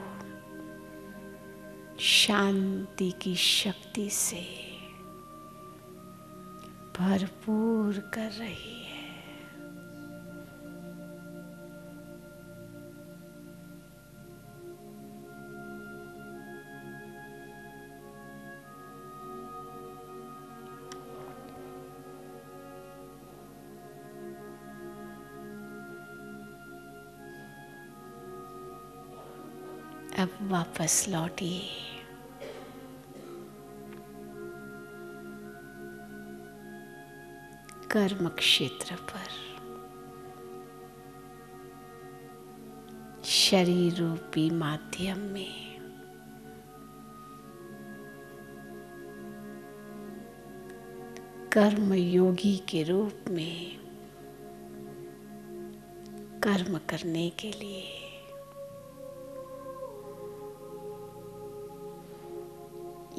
शांति की शक्ति से भरपूर कर रही है। अब वापस लौटिए। कर्म क्षेत्र पर शरीर रूपी माध्यम में कर्म योगी के रूप में कर्म करने के लिए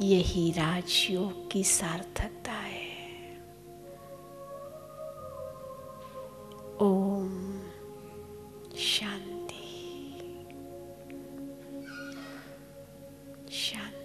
यही राजयोग की सार्थकता है। ओम शांति शांति।